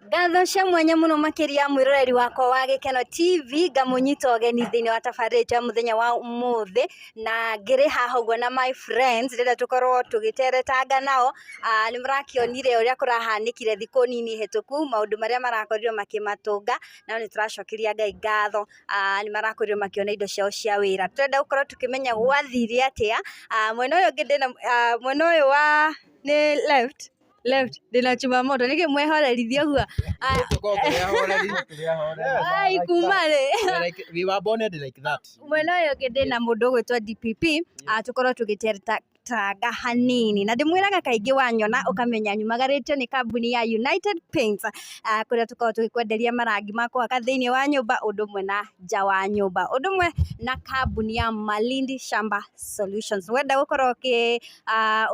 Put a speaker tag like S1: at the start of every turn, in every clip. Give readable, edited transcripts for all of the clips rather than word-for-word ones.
S1: Ngatho cia mwanya muno makiria mwiroreri wakwa wa Gikeno TV ngamunyita ogeni thiini wa tabarĩte muthenya wa umuthi na ngiri haha uguo na my friends rĩrĩa tukorwo tugiteretanga nao ni murakionire uria kurahanikire thiku nini hituku maundu maria marakorirwo makimatunga nao ni turacokeria Ngai ngatho ni marakorirwo makiona indo ciao cia wira turenda gukorwo tukimenya gwathire atia mwena uyu ngi ndina mwena uyu wa ni left ndina chuma moto niki mwehorerithia guo ai kumare
S2: we were born like that
S1: mwena uyu ngi ndina mundu ugwitwa DPP tukorwo tugitereta tanga hanini na ndimwiraga kaingi wanyona ukamenya nyumagaritio ni kambuni ya United Paints kuria tukorwo tugikwenderia marangi makwa thiini wa nyumba undu mwe na nja wa nyumba undu mwe na kambuni ya Malindi Shamba Solutions wenda gukorwo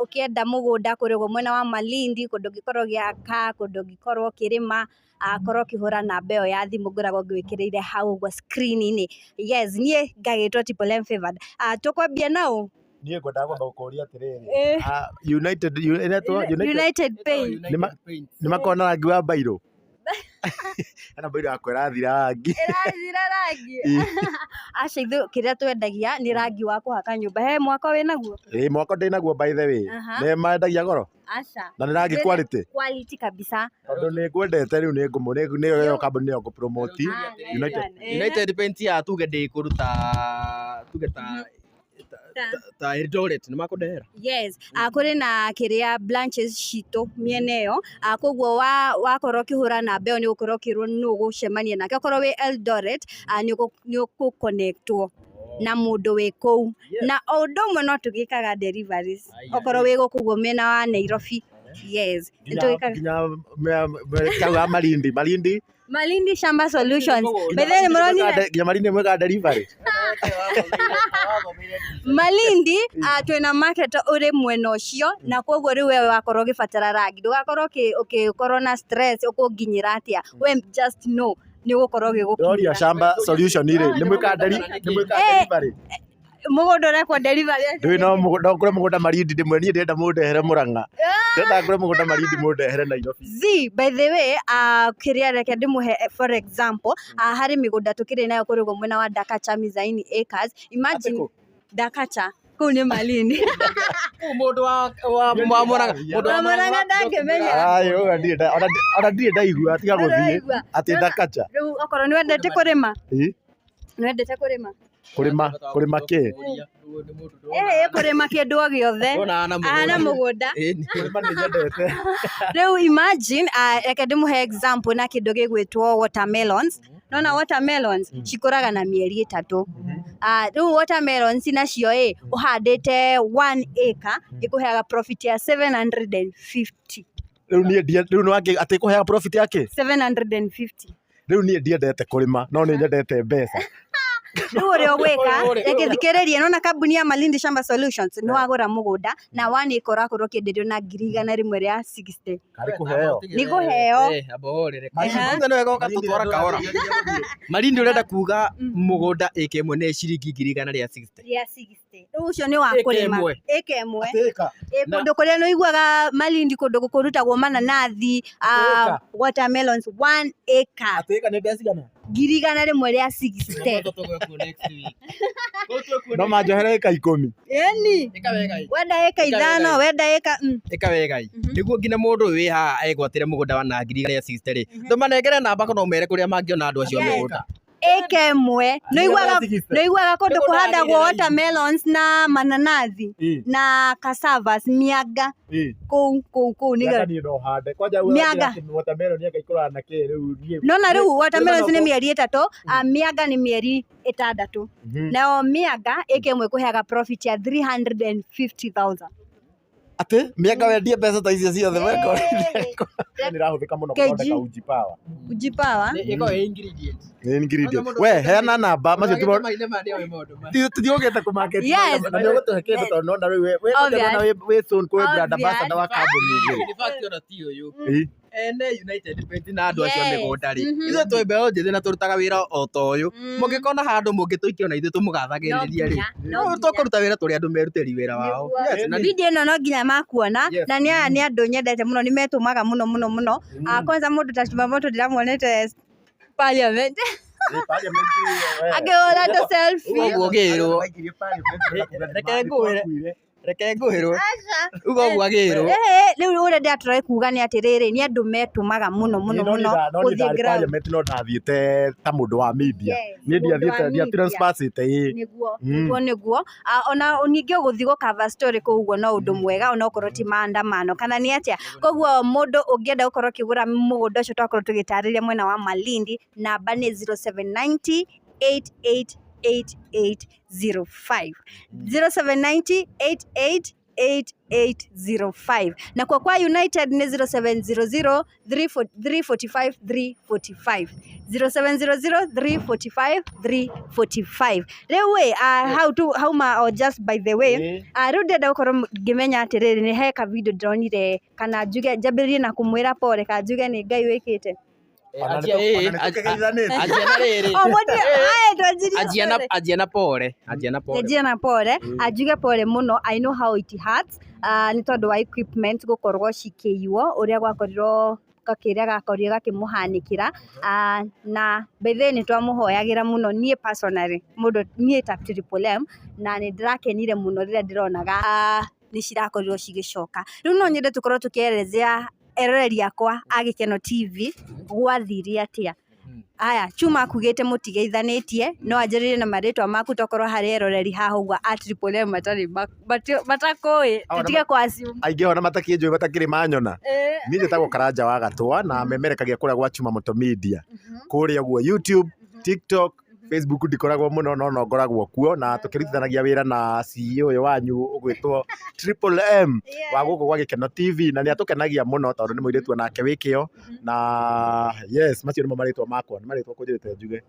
S1: ukienda mugunda kuria mwena wa Malindi kundu gikorwo giaka kundu gikorwo kirima korwo kihura na mbeo ya thimu ngoragwo ngwikireire hau gwa screen-ini yes nie ngagitwo Triple M Favored tukwambia nao
S2: niä ngwendaga gwamba gukuria atiriri
S1: United Paint
S2: nä makona rangi wa mbairå ana mbairå yakwa ĩrathira rangi
S1: aca ithu kiria twendagia ni rangi wa kuhaka nyumba he mwako wĩ naguo
S2: mwako ndĩ naguo by the way nĩ mendagia goro
S1: aca
S2: na nĩ rangi
S1: quality kabisa
S2: tondũ nĩ ngwendete rĩu nĩyo kambuni nĩyo ngũpromote
S3: United Paint ya tuge ndĩ kũruta tuge ta Eldoret nĩ makũndehera
S1: yes kuri na kiria branches citũ miena ĩyo koguo wakorwo kihura na mbeo nĩ ũkorwo kirwo nũ gucemania nake okorwo wĩ Eldoret nĩ ũkũconnectwo na mundu wĩ kũu na ũndũ ũmwe no tũgĩkaga deliveries okorwo wĩ gũkũ miena wa Nairobi yes
S2: nginya Malindi
S1: Shamba Solutions betheni muronire
S2: nginya Malindi mwega delivery
S1: Malindi twina market uri mwena ucio na koguo riu wewe wakorwo gibatara rangi ndugakorwo ukikorwo na stress ukunginyira atia we just know ni gukorwo
S2: gigukinya Shamba Solution ire ni mwika delivery
S1: mugunda urekwo delivery
S2: ndui no mugunda ngure mugunda Malindi ndimwe nie ndenda mundehere Murang'a ndenda ngure mugunda Malindi mundehere Nairobi
S1: by the way kiria reke ndimuhe for example hari migunda tukiri nayo kuri go mwena wa Dakacha Mizaini Acres imagine Dakacha kuu ni Malindi
S3: mundu wa
S1: Murang'a ndangimenya
S2: ayo ona ndire ndaigua atiga guthie ati Dakacha
S1: riu okorwo ni wendete kurima wendete
S2: kurima ki
S1: kurima kindu o giothe ana mugunda
S2: kurima ni nyendete
S1: riu imagine reke ndimuhe example na kindu gigwitwo watermelons nona watermelons cikuraga na mieri 3 riu watermelons nacio uhandite 1 acre ikuheaga profit ya 750
S2: riu no ati kuheaga profit yake
S1: 750
S2: riu nie ndiendete kurima no ni nyendete mbeca
S1: riu uri ogwika rekithikiririe nona kambuni ya Malindi Shamba Solutions ni wagura mugunda na 1 acre urakorwo kindirio na 1,100 ria 60
S2: kari kuheo
S1: ni kuheo
S3: aborere kwanza no wega tutwara kahora Malindi urenda kuga mugunda ĩka ĩmwe nĩ ciringi 1,100 ria 60
S1: riu ucio ni wa kurima ĩka ĩmwe kundu kuria no iguaga Malindi kundu gukurutagwo mananathi watermelons 1 acre
S2: ateka ni mbia cigana
S1: 1,100 ria 60
S2: no manjohere ĩka 10
S1: eni wenda ĩka 5 wenda
S3: ĩka wega niguo ngina mundu wi haha egwatire mugunda wa na 1,100 60 ri ndumanengere namba kana umere kuria mangiona andu acio mugunda
S1: ĩka ĩmwe no iguaga kundu kuhandagwo watermelons na mananathi na cassavas mianga kuu niga mianga
S2: watermelon yake ikora na ke riu
S1: nona riu watermelons ni mieri 3 mianga ni mieri 6 nao mianga ĩka ĩmwe kuheaga profit ya 350,000
S2: ate mianga wendie mbeca ta icio ciothe weko ni rahuthika muno kuthondeka uji power
S3: iko ingredient
S2: we heana namba macio tithiogete ku market na ndio gutuhe kindu tondu nona riu we we soon ku brand ambassador wa kambuni
S3: ni fact ona ti uyu ene United Paints na andũ acio
S1: Yes.
S3: mĩgũnda rĩ
S1: Mhm.
S3: ithuĩ twĩ mbeũ njĩthĩ na tũrutaga wĩra o ta ũyũ mũngĩkona handũ mũngĩtũikia ona ithuĩ tũmũgathagĩrĩria rĩ
S1: No nginya.
S3: tũkũruta wĩra tũrĩ andũ merutĩri wĩra wao. Yes, na
S1: Video ĩno no nginya makuona
S3: Yes.
S1: na nĩ aya nĩ andũ nyendete mũno nĩ metũmaga mũno kwanza mũndũ ta Chumamoto ndĩramuonete Parliament akĩhũra tũ selfie
S3: Ũguo gĩrwo reke ngũĩrwo uga ũguo agĩrwo
S1: rĩu ũrĩa ndĩratũraĩ kuga nĩ atĩrĩrĩ nĩ andũ metũmaga mũno gũthiĩ ground
S2: no ndathiĩte ta mũndũ wa media
S1: Yes,
S2: nĩ
S1: mũndũ wa
S2: ndiathiĩte
S1: media.
S2: ndiatranspassĩte
S1: nĩguo ona ningĩ gũthiĩ gũ-cover story kũu ũguo no ũndũ mwega onokorwo ti maandamano kana nĩ atĩa koguo mũndũ ũngĩenda gũkorwo ũkĩgũra mũgũnda ũcio twakorwo tũgĩtarĩria mwena wa Malindi namba nĩ 0790 888805 0790 888805 na kwa United ni 0700 345 345 0700 345 345 rĩu how ma or just by the way rĩu ndenda gũkorwo ngĩmenya atĩrĩrĩ nĩ he ka video ndĩronire kana njuge njambĩrĩrie na kũmwĩra pole kana njuge nĩ Ngai wĩkĩte
S3: anjia na pole
S1: anjuge pole mũno I know how it hurts nĩ tondũ wa equipment gũkorwo cikĩiywo ũrĩa gwakorirwo kakĩrĩa gakorire gakĩmũhanĩkĩra na bethe nĩ twamũhoyagĩra mũno niĩ personally mũndũ niĩ ta Triple M na nĩ ndĩrakenire mũno rĩrĩa ndĩronaga nĩ cirakorirwo cigĩcoka rĩu no nyende tũkorwo tũkĩerezea eroreri akwa a Gĩkeno TV gwathire atĩa aya Chuma akugĩte mũtigeithanĩtie no anjĩrĩrie na marĩtwa maku tokorwo harĩ eroreri haha ũguo a Triple M matakũĩ tũtige kwa-assume
S2: aingĩ ona matakĩnjũĩ matakĩrĩ manyona niĩ njĩtagwo Karanja wa Gatũa na memerekagia kũrĩa gwa Chumamoto Media kũrĩa guo YouTube, TikTok, Facebook ndikoragwo mũno no ngoragwo kuo na tũkĩrutithanagia wĩra na CEO ũyũ wanyu ũgwĩtwo Triple M wa gũkũ gwa Gĩkeno TV na nĩ atũkenagia mũno tondũ nĩ mũirĩtu onake wĩkĩo na yes macio nĩmo marĩtwa makwa nĩ marĩtwa kũnjĩrĩte njuge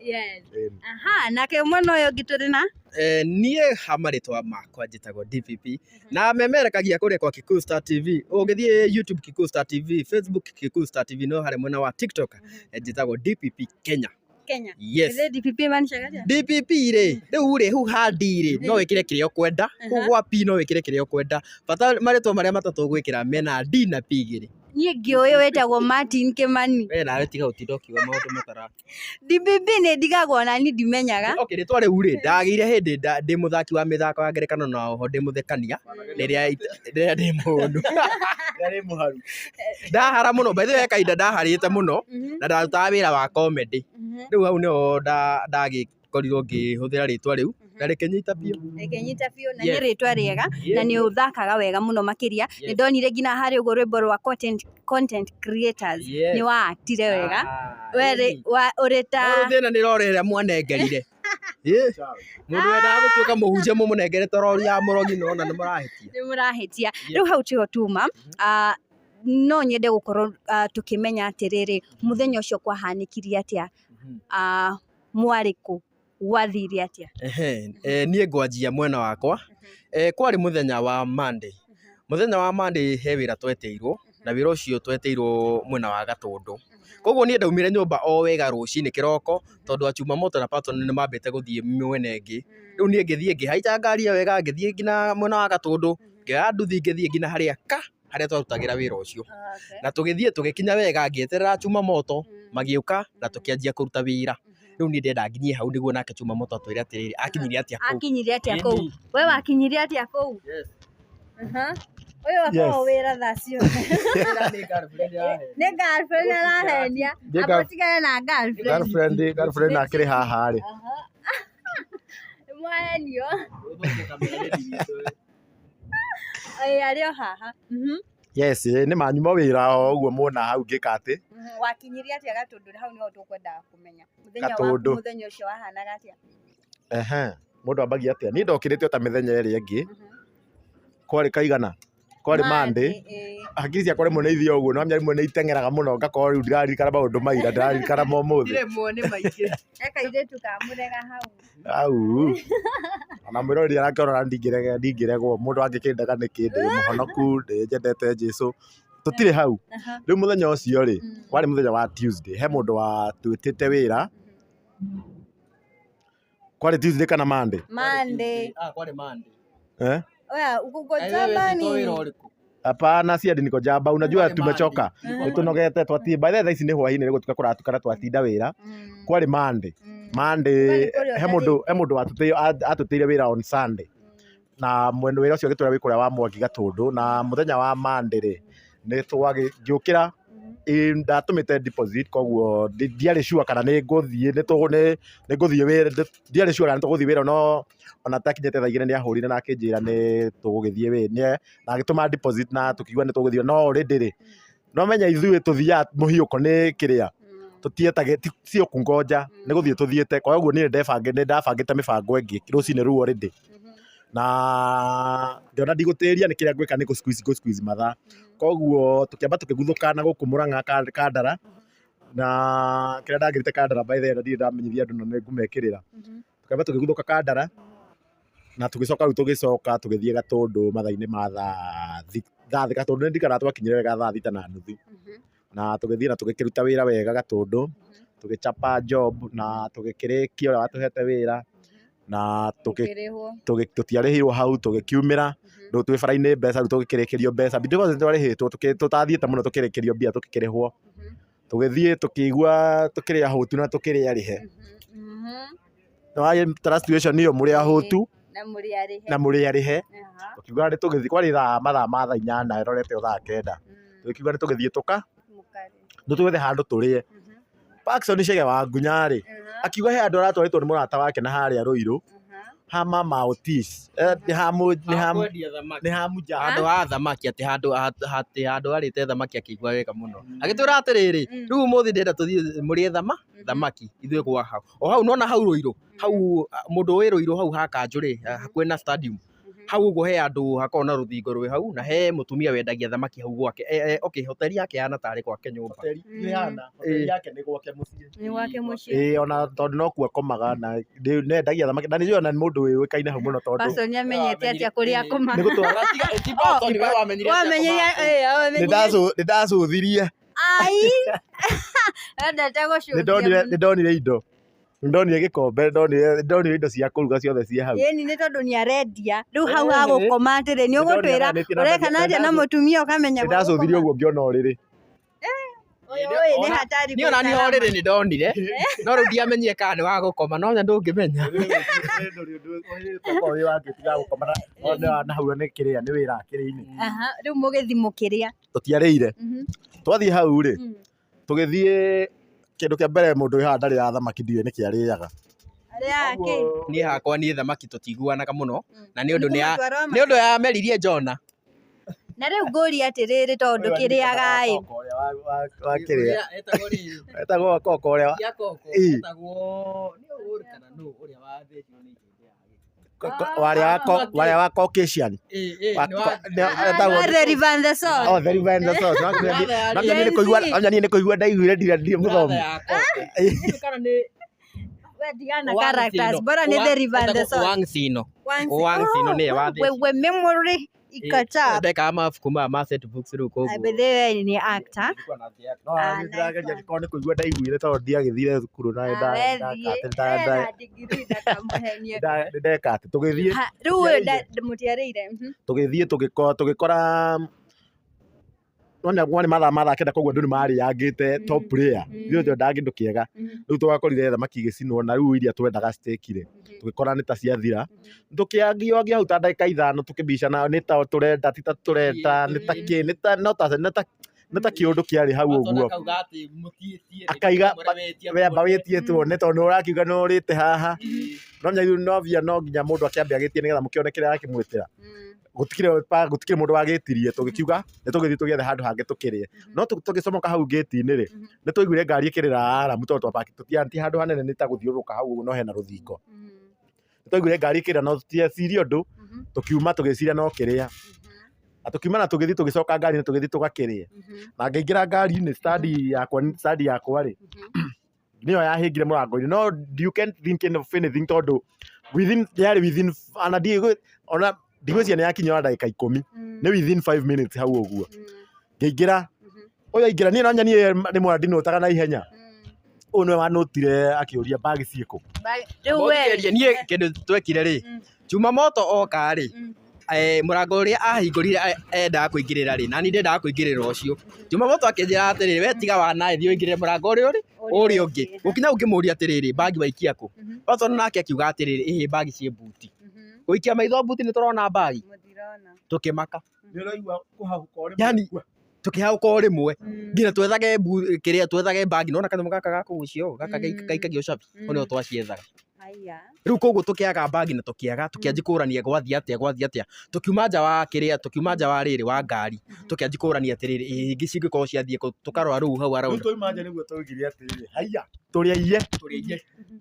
S1: nake mwena ũyũ ũngĩ tũrĩ na
S3: niĩ marĩtwa makwa njĩtagwo DPP na memerekagia kũrĩa kwa Kikuyu Star TV ũngĩthiĩ YouTube Kikuyu Star TV, Facebook Kikuyu Star TV no harĩ mwena wa TikTok njĩtagwo DPP Kenya. Yes.
S1: DPP manishaga
S3: DPP rĩ rĩu hu handi rĩ no wĩkĩre kĩrĩa ũkwenda gwa P no wĩkĩre kĩrĩa ũkwenda bata marĩtwa marĩa matatũ gwĩkĩra mena D na P gĩrĩ
S1: niĩ ngĩũĩ wĩtagwo Martin Kĩmani
S3: we nawe tiga ũtinda ũkiuga maũndũ matara
S1: DPP nĩ ndigagwo na niĩ ndimenyaga
S3: rĩtwa rĩu rĩ ndagĩire hĩndĩ ndĩ mũthaki wa mĩthako ya ngerekano na oho ndĩ mũthekania rĩrĩa ndĩ mũndũ ndahara mũno by the way kahinda ndaharĩte mũno na ndarutaga wĩra wa comedy rĩu hau nĩho ndagĩkorirwo ngĩhũthĩra rĩtwa rĩu na rĩkĩnyita biũ
S1: na nĩ rĩtwa rĩega na nĩ ũthakaga wega mũno makĩria nĩ ndonire nginya harĩ ũguo rwĩmbo rwa content creators nĩ waactire wega ũrĩ ta
S3: thĩna nĩ rore ĩrĩa mwanengerire mũndũ wendaga gũtuĩka mũhunjia mũmũnengerete rori ya mũrogi nona nĩ
S1: mũrahĩtia rĩu hau tiho tuma no nyende gũkorwo tũkĩmenya atĩrĩrĩ mũthenya ũcio kwahanĩkire atĩa mwarĩkũ gwathire atĩa
S3: niĩ ngwanjia mwena wakwa kwarĩ mũthenya wa Monday he wĩra tweteirwo na wĩra ũcio tweteirwo mwena wa Gatũndũ koguo niĩ ndaumire nyũmba o wega rũcinĩ kĩroko tondũ a Chumamoto na Patton nĩ mambĩte gũthiĩ mwena ĩngĩ rĩu niĩ ngĩthiĩ ngĩhaica ngari ĩyo wega ngĩthiĩ nginya mwena wa Gatũndũ ngĩoya nduthi ngĩthiĩ nginya harĩa twarutagĩra wĩra ũcio na tũgĩthiĩ tũgĩkinya wega ngĩeterera Chumamoto magĩũka na tũkĩanjia kũruta wĩra rĩu niĩ ndenda nginyie hau nĩguo nake Chumamoto atwĩre atĩrĩrĩ akinyire atĩa kũu
S1: we wakinyire atĩa kũu ũyũ akorwo wĩra thaa ciothe nĩ girlfriend arahenia apotigane na
S2: girlfriend akĩrĩ haha rĩ
S1: mwahenio arĩ o haha
S2: yes nĩ manyuma wĩra o ũguo muona hau ngĩka atĩ
S1: wakinyire atĩa Gatũndũ hau nĩho tũkwendaga kũmenya mũthenya ũcio wahanaga atĩa
S2: mũndũ ambagia atĩa niĩ ndokĩrĩte ta mĩthenya ĩrĩa ĩngĩ kwarĩ kaigana kwarĩ Monday hakiri ciakwa rĩmwe nĩ ithia ũguo no rĩmwe nĩ iteng'eraga mũno ngakorwo rĩu ndĩraririkana maũndũ maira ndĩraririkana mo ũmũthĩ
S1: kairĩtu ka mũrega
S2: hau ona mwĩroreri arakĩona ndingĩregwo mũndũ angĩkĩndaga nĩ kĩndĩ mũhonoku ndĩnjendete Jesũ tutire hau riu muthenya ucio ri wari muthenya wa Tuesday he mundu wa twitite wira kwari Tuesday kana Monday
S3: kwari Monday
S1: oya uko jabani
S2: hapana si hadi niko jaba unajua tumechoka nitunogete twati by the way ici ni hwaini ni gutuka kuratukana twatinda wira kwari Monday he mundu atutire wira on Sunday na mwendo wira ucio gitura wikuria wa Mwangi Gatundu na muthenya wa Monday ri ni twagiukira ndatumite deposit koguo ndiari sure kana ni nguthie ni nguthie wira ndiari sure kana ni tuguthie wira no ona takinyete thaigire ni ahurire na akinjira ni tugugithie wira na agituma deposit na tukigwa ni tuguthie no already ri no menya ithuĩ tuthia muhiuko ni kiria tutietage sio kungoja ni guthie tuthiete kwa guo ni ndabangite mibango ingi rucine ru already na ndiona ndigutiria ni kiria ngwika ni go squeeze mathaa koguo tukiamba tukiguthukana guku Murang'a Kandara na kiria ndangirite Kandara by the way ndi ndamenyithia andu na ngumekirira tukiamba tukiguthuka Kandara na tugicoka riu tugicoka tugithie Gatundu mathaa-ini ma thaa Gatundu ndikana twakinyire wega thaa 6:30 na tugithie na tugikiruta wira wega Gatundu tugichapa job na tugikirikia uria watuhete wira na tutiarihirwo hau tugikiumira riu twi bara-ini mbeca riu tugikirikirio mbeca because twarihitwo tutathiite muno tukirikirio mbia tukikirihwo tugithie tukigua tukiria hutu na tukiria rihe no translation iyo muri ahutu na muri arihe tukigua ni tugithie kwari mathaa ma thaa 8 rorete thaa 9 tukigua ni tugithie tuka twethe handu turie Paxson Chege wa Ngunyari akiuga he andu aratwaritwo ni murata wake na haria Ruiru ha Mama Otis ni hamu
S3: handu ha thamaki ati handu arite thamaki akigua wega muno agitwira atiriri riu muthi ndenda tuthie murie thamaki ithue kwa hau o hau nona hau Ruiru hau mundu wi Ruiru hau ha Kanjuri hakuhe na stadium hau uguo he andu hakona ruthingo rwi hau na he mutumia wendagia thamaki hau gwake okay hoteli yake hana tari gwake nyumba hoteli yake ni gwake mucii
S2: ona tondu no kuo akomaga na nendagia thamaki na nijua na mundu wi kaine hau muno tondu
S1: Pastor ni amenyete atia kuria akoma
S2: ni gutwara ndacuthirie
S1: ai ndete gucuthia
S2: ndonire indo ndonire gikombe ndonire indo cia kuruga ciothe cie hau
S1: yeni ni tondu ni arendia riu hau ha gukoma atiri ni ugutwira ureka natia na mutumia ukamenya
S2: ndacuthirie uguo ngiona uriri
S1: ni hatari
S3: ni ona ni horiri ni ndonire no riu ndiamenyire kana ni wa gukoma no nya ndungimenya
S2: na hau ni kiria ni wira kiri-ini
S1: riu mugithimukiria
S2: tutiarire twathie hau ri tugithie kindu kia mbere mundu wi haha ndari ya thamaki ndiwe niki ariaga
S3: ni hakwa ni thamaki tutiguanaga muno na ni undu ya meririe Jona
S1: na riu nguri atiriri tondu kiriaga
S2: wa kiria etagwo koko uria
S3: etagwo ni uri kana no uria wa thĩnjwo ni
S2: waria wa Caucasian
S1: the river the source
S2: oh the river and the source na ni kuigua ndaiguire ndire muthomi
S3: kana ni
S1: Diana characters bora ni the river and the source
S3: Wang'thino ni wa thĩnjwo
S1: we memory ikata
S3: ndeka mabuku ma set books riu koguo
S1: abethe ni actor
S2: no ndirageria gikoni kuigua ndaiguire tondu ndiagithire thukuru na ndeka ati tugithie
S1: riu mutiarire
S2: tugithie tugikora nona gwani mathaa kenda koguo andu ni mariangite top player ndio ndio ndangindu kiega riu tugakorire thamaki gicinwo na riu iria twendaga stekire tugikora ni ta ciathira tukiangio hau ta ndagika 5 tukibicana ni ta turenda ti ta turenda ni ta ki ni ta no ta ni ta kiundu kiari hau uguo akaiga wemba witietwo ni tondu urakiuga no urite haha no nyayu no via no nginya mundu akiambia agitie nigetha mukione kiria akimwitira gutikire mundu wagitirie tugikiuga ni tugithii tugiethe handu hangi tukirie no tugicomoka hau gate-ini ri ni tuiguire ngari ikirira aramu tondu twapaki tutianti handu hanene ni ta guthiuruka hau no hena ruthingo ni tuiguire ngari ikirira no tutiecirie undu tukiuma tugiciria no kiria atukiuma na tugithii tugicoka ngari ni tugithii tugakirie na ngaingira ngari-ini stadi yakwa ri niyo yahingire murango-ini no you can't think of anything tondu within ona ndigwiciria ni yakinya ndagika 10 ni within 5 minutes hau uguo ngĩingĩra ũyũ aingĩra niĩ nonya niĩ rĩmwe ndinũtaga na ihenya ũyũ nĩwe wanũtire akĩũria bagi ciĩkũ
S1: rĩu we
S3: niĩ kĩndũ twekire rĩ Jumamoto oka rĩ mũrango ũrĩa ahingũrire endaga kũingĩrĩra rĩ nani ndendaga kũingĩrĩra ũcio Jumamoto akĩnjĩra atĩrĩrĩ we tiga wanaĩ thiĩ ũingĩrĩre mũrango ũrĩa ũngĩ gũkinya ũngĩmũria atĩrĩrĩ bagi waikia kũ Watson nake akiuga atĩrĩrĩ ĩhĩ bagi ciĩ buti gũikia maitho buti nĩ tũrona bagi tũkĩmaka yani tũkĩhaũka o rĩmwe nginya twethage kĩrĩa twethage bagi nona kanyamũ gaka gakũgucio gaka gaikagio cabi o nĩo twaciethaga rĩu koguo tũkĩaga bagi na tũkĩanji kũrania gwathi atĩa tũkiuma nja wa kĩrĩa tũkiuma nja wa rĩrĩ wa ngari tũkĩanji kũrania atĩrĩrĩ ingĩ cingĩkorwo ciathiĩ tũkarora rĩu hau araunda
S2: tũimanja nĩguo tũgire atĩrĩrĩ haiya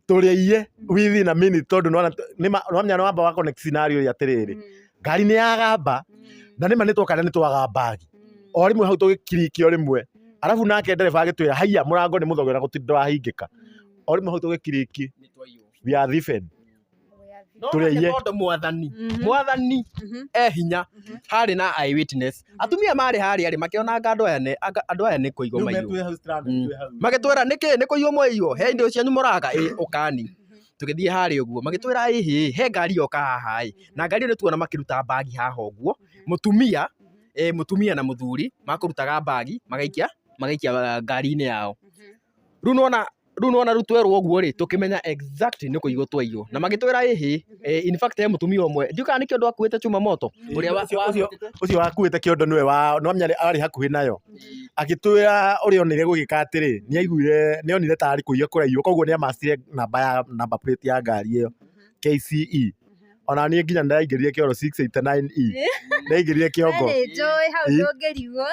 S2: tũrĩiye within a minute tondũ nĩwamenya nĩwamba wa connect scenario ya atĩrĩrĩ ngari nĩ yagamba na nĩma nĩtwokana nĩtwaga bagi o rĩmwe hau tũgĩkirikio rĩmwe arabu nake ndereba agĩtwĩra haiya mũrango nĩ mũthogera gũtirĩ ndwahingĩka o rĩmwe hau tũgĩkiriki we are different tũrĩiye
S3: tondũ mwathani hinya harĩ na eyewitness atumia marĩ harĩa rĩ makĩonanga andũ aya nĩ kũigwo maiyũ magĩtwĩra nĩkĩ nĩ kũiywo mwaiywo he indo cianyu mũraga ũkani tũgĩthiĩ harĩa ũguo magĩtwĩra ĩhĩ he ngari yoka haha na ngari ĩyo nĩtuona makĩruta bagi haha ũguo mũtumia na mũthuri makũrutaga bagi magaikia ngari-inĩ yao rĩu nona rĩu twerwo ũguo rĩ tũkĩmenya exact nĩ kũiywo twaiywo na magĩtwĩra ĩhĩ in fact he mũtumia ũmwe ndiũkaga nĩ kĩondo akuĩte Jumamoto
S2: ũcio wakuĩte kĩondo nĩwe nĩwamenya arĩ hakuhĩ nayo agĩtwĩra ũrĩa onire gũgĩka atĩrĩ nĩonire tarĩ kũiywo kũraiywo koguo nĩamacire namba plate ya ngari ĩyo KCE ona niĩ nginya ndaingĩrire kĩoro 689E ndaingĩrire kĩongo
S1: njũĩ hau ndũngĩrigwo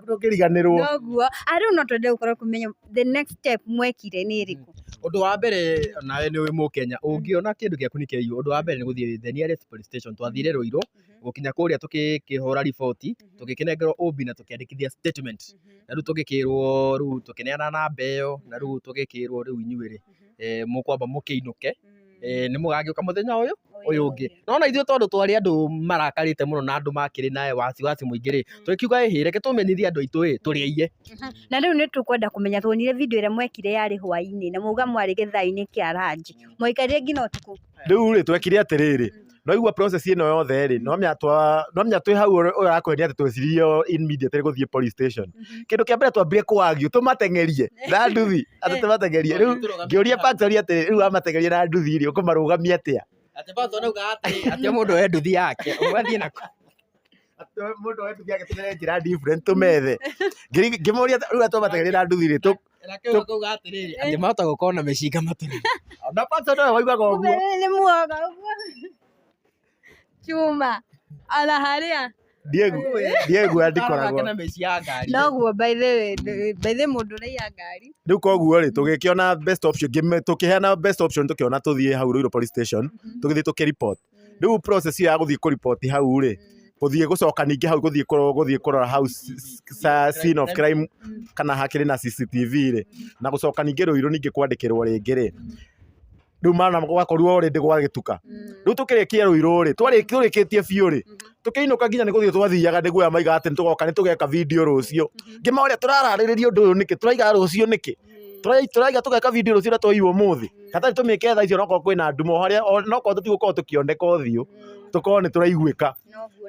S2: ndũngĩriganĩrwo
S1: noguo rĩu no twende gũkorwo kũmenya the next step mwekire nĩ ĩrĩkũ
S3: ũndũ wa mbere nawe nĩ wĩ Mũkenya ũngĩona kĩndũ gĩaku nĩ kĩaiywo ũndũ wa mbere nĩ gũthiĩ the nearest police station twathire Rũirũ gũkinya kũrĩa tũkĩhũra riboti tũgĩkĩnengerwo OB na tũkĩandĩkithia statement na rĩu tũgĩkĩrwo rĩu tũkĩneana namba ĩyo na rĩu tũgĩkĩrwo rĩu inyuĩ rĩ mũkwamba mũkĩinũke nĩ mũgagĩũka mũthenya ũyũ ũngĩ nona ithuĩ tondũ twarĩ andũ marakarĩte mũno na andũ makĩrĩ na wasiwasi mũingĩ rĩ tũkiuga ĩhĩ reke tũmenyithie andũ aitũ tũrĩiye
S1: na rĩu nĩ tũkwenda kũmenya tuonire video ĩrĩa mwekire yarĩ hwaĩ-inĩ na mauga mwarĩ gĩthai-inĩ kĩa ranji mwaikarire nginya ũtukũ
S2: rĩu rĩ twekire atĩrĩrĩ noigua process ĩno yothe rĩ nomenya twĩ hau ũyũ arakũhenia atĩ twecirie immediately gũthiĩ police station kĩndũ kĩa mbere twambire kũagio tũmatengerie na nduthi atĩ tũmatengerie rĩu ngĩũria Paxson atĩ rĩu amatengerie na nduthi rĩ ũkũmarũgamia atĩa
S3: atĩ Paxson auga atĩ mũndũ we nduthi yake ũgathiĩ nako
S2: mũndũ we nduthi yake tũgere njĩra different tũmethe ngĩmoria rĩu atũmatengerie na nduthi rĩ
S3: akauga atĩrĩrĩ atĩ mahota gũkorwo na mĩcinga matũrĩ
S2: na Paxson we waigaga ũguo
S1: nĩ muoga ũguo Chuma ala harĩa
S2: Diego andĩkoragwo
S1: noguo by the mũndũ ũraiya ngari
S2: rĩu koguo rĩ tũgĩkĩona best option tũkĩheana best option tũkĩona tũthiĩ hau Rũirũ police station tũgĩthiĩ tũkĩreport rĩu process ya gũthiĩ kũreport hau rĩ gũthiĩ gũcoka ningĩ hau gũthiĩ kũrora hau scene of crime kana hakĩrĩ na CCTV rĩ na gũcoka ningĩ Rũirũ ningĩ kwandĩkĩrwo rĩngĩ rĩ rĩu mana gwakorirwo already gwagĩtuka rĩu tũkĩrĩkia Rũirũ rĩ tũrĩkĩtie biũ rĩ tũkĩinũka nginya nĩ gũthiĩ twathiaga nĩguo ya maiga atĩ nĩtũgoka nĩtũgeka video rũciũ ngĩmoria tũrararĩrĩria ũndũ ũyũ nĩkĩ tũraiga rũciũ nĩkĩ tũraiga tũgeka video rũciũ na twaiywo ũmũthĩ hatarĩ tũmĩke thaa icio nokorwo kwĩna ndumo harĩa nokorwo tũtigũkorwo tũkĩoneka ũthiũ tũkorwo nĩ tũraiguĩka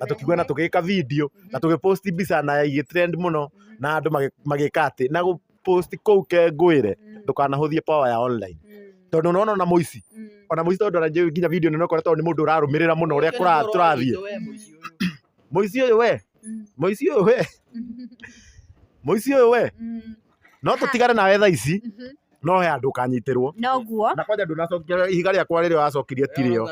S2: na tũkiuga na tũgĩka video na tũgĩpost mbica na igĩtrend mũno na andũ magĩka atĩ na gũpost kũu kengwĩre ndũkanahũthie power ya online tondũ unaona ona mũici tondũ ona nginya video nĩ nokore tondũ nĩ mũndũ ũrarũmĩrĩra mũno ũrĩa tũrathiĩ mũici ũyũ we no tũtigane nawe thaa ici no he andũ ũkanyitĩrwo
S1: noguo
S2: na kwanja ndũnacokia ihiga rĩakwa rĩrĩa wacokirie tirĩo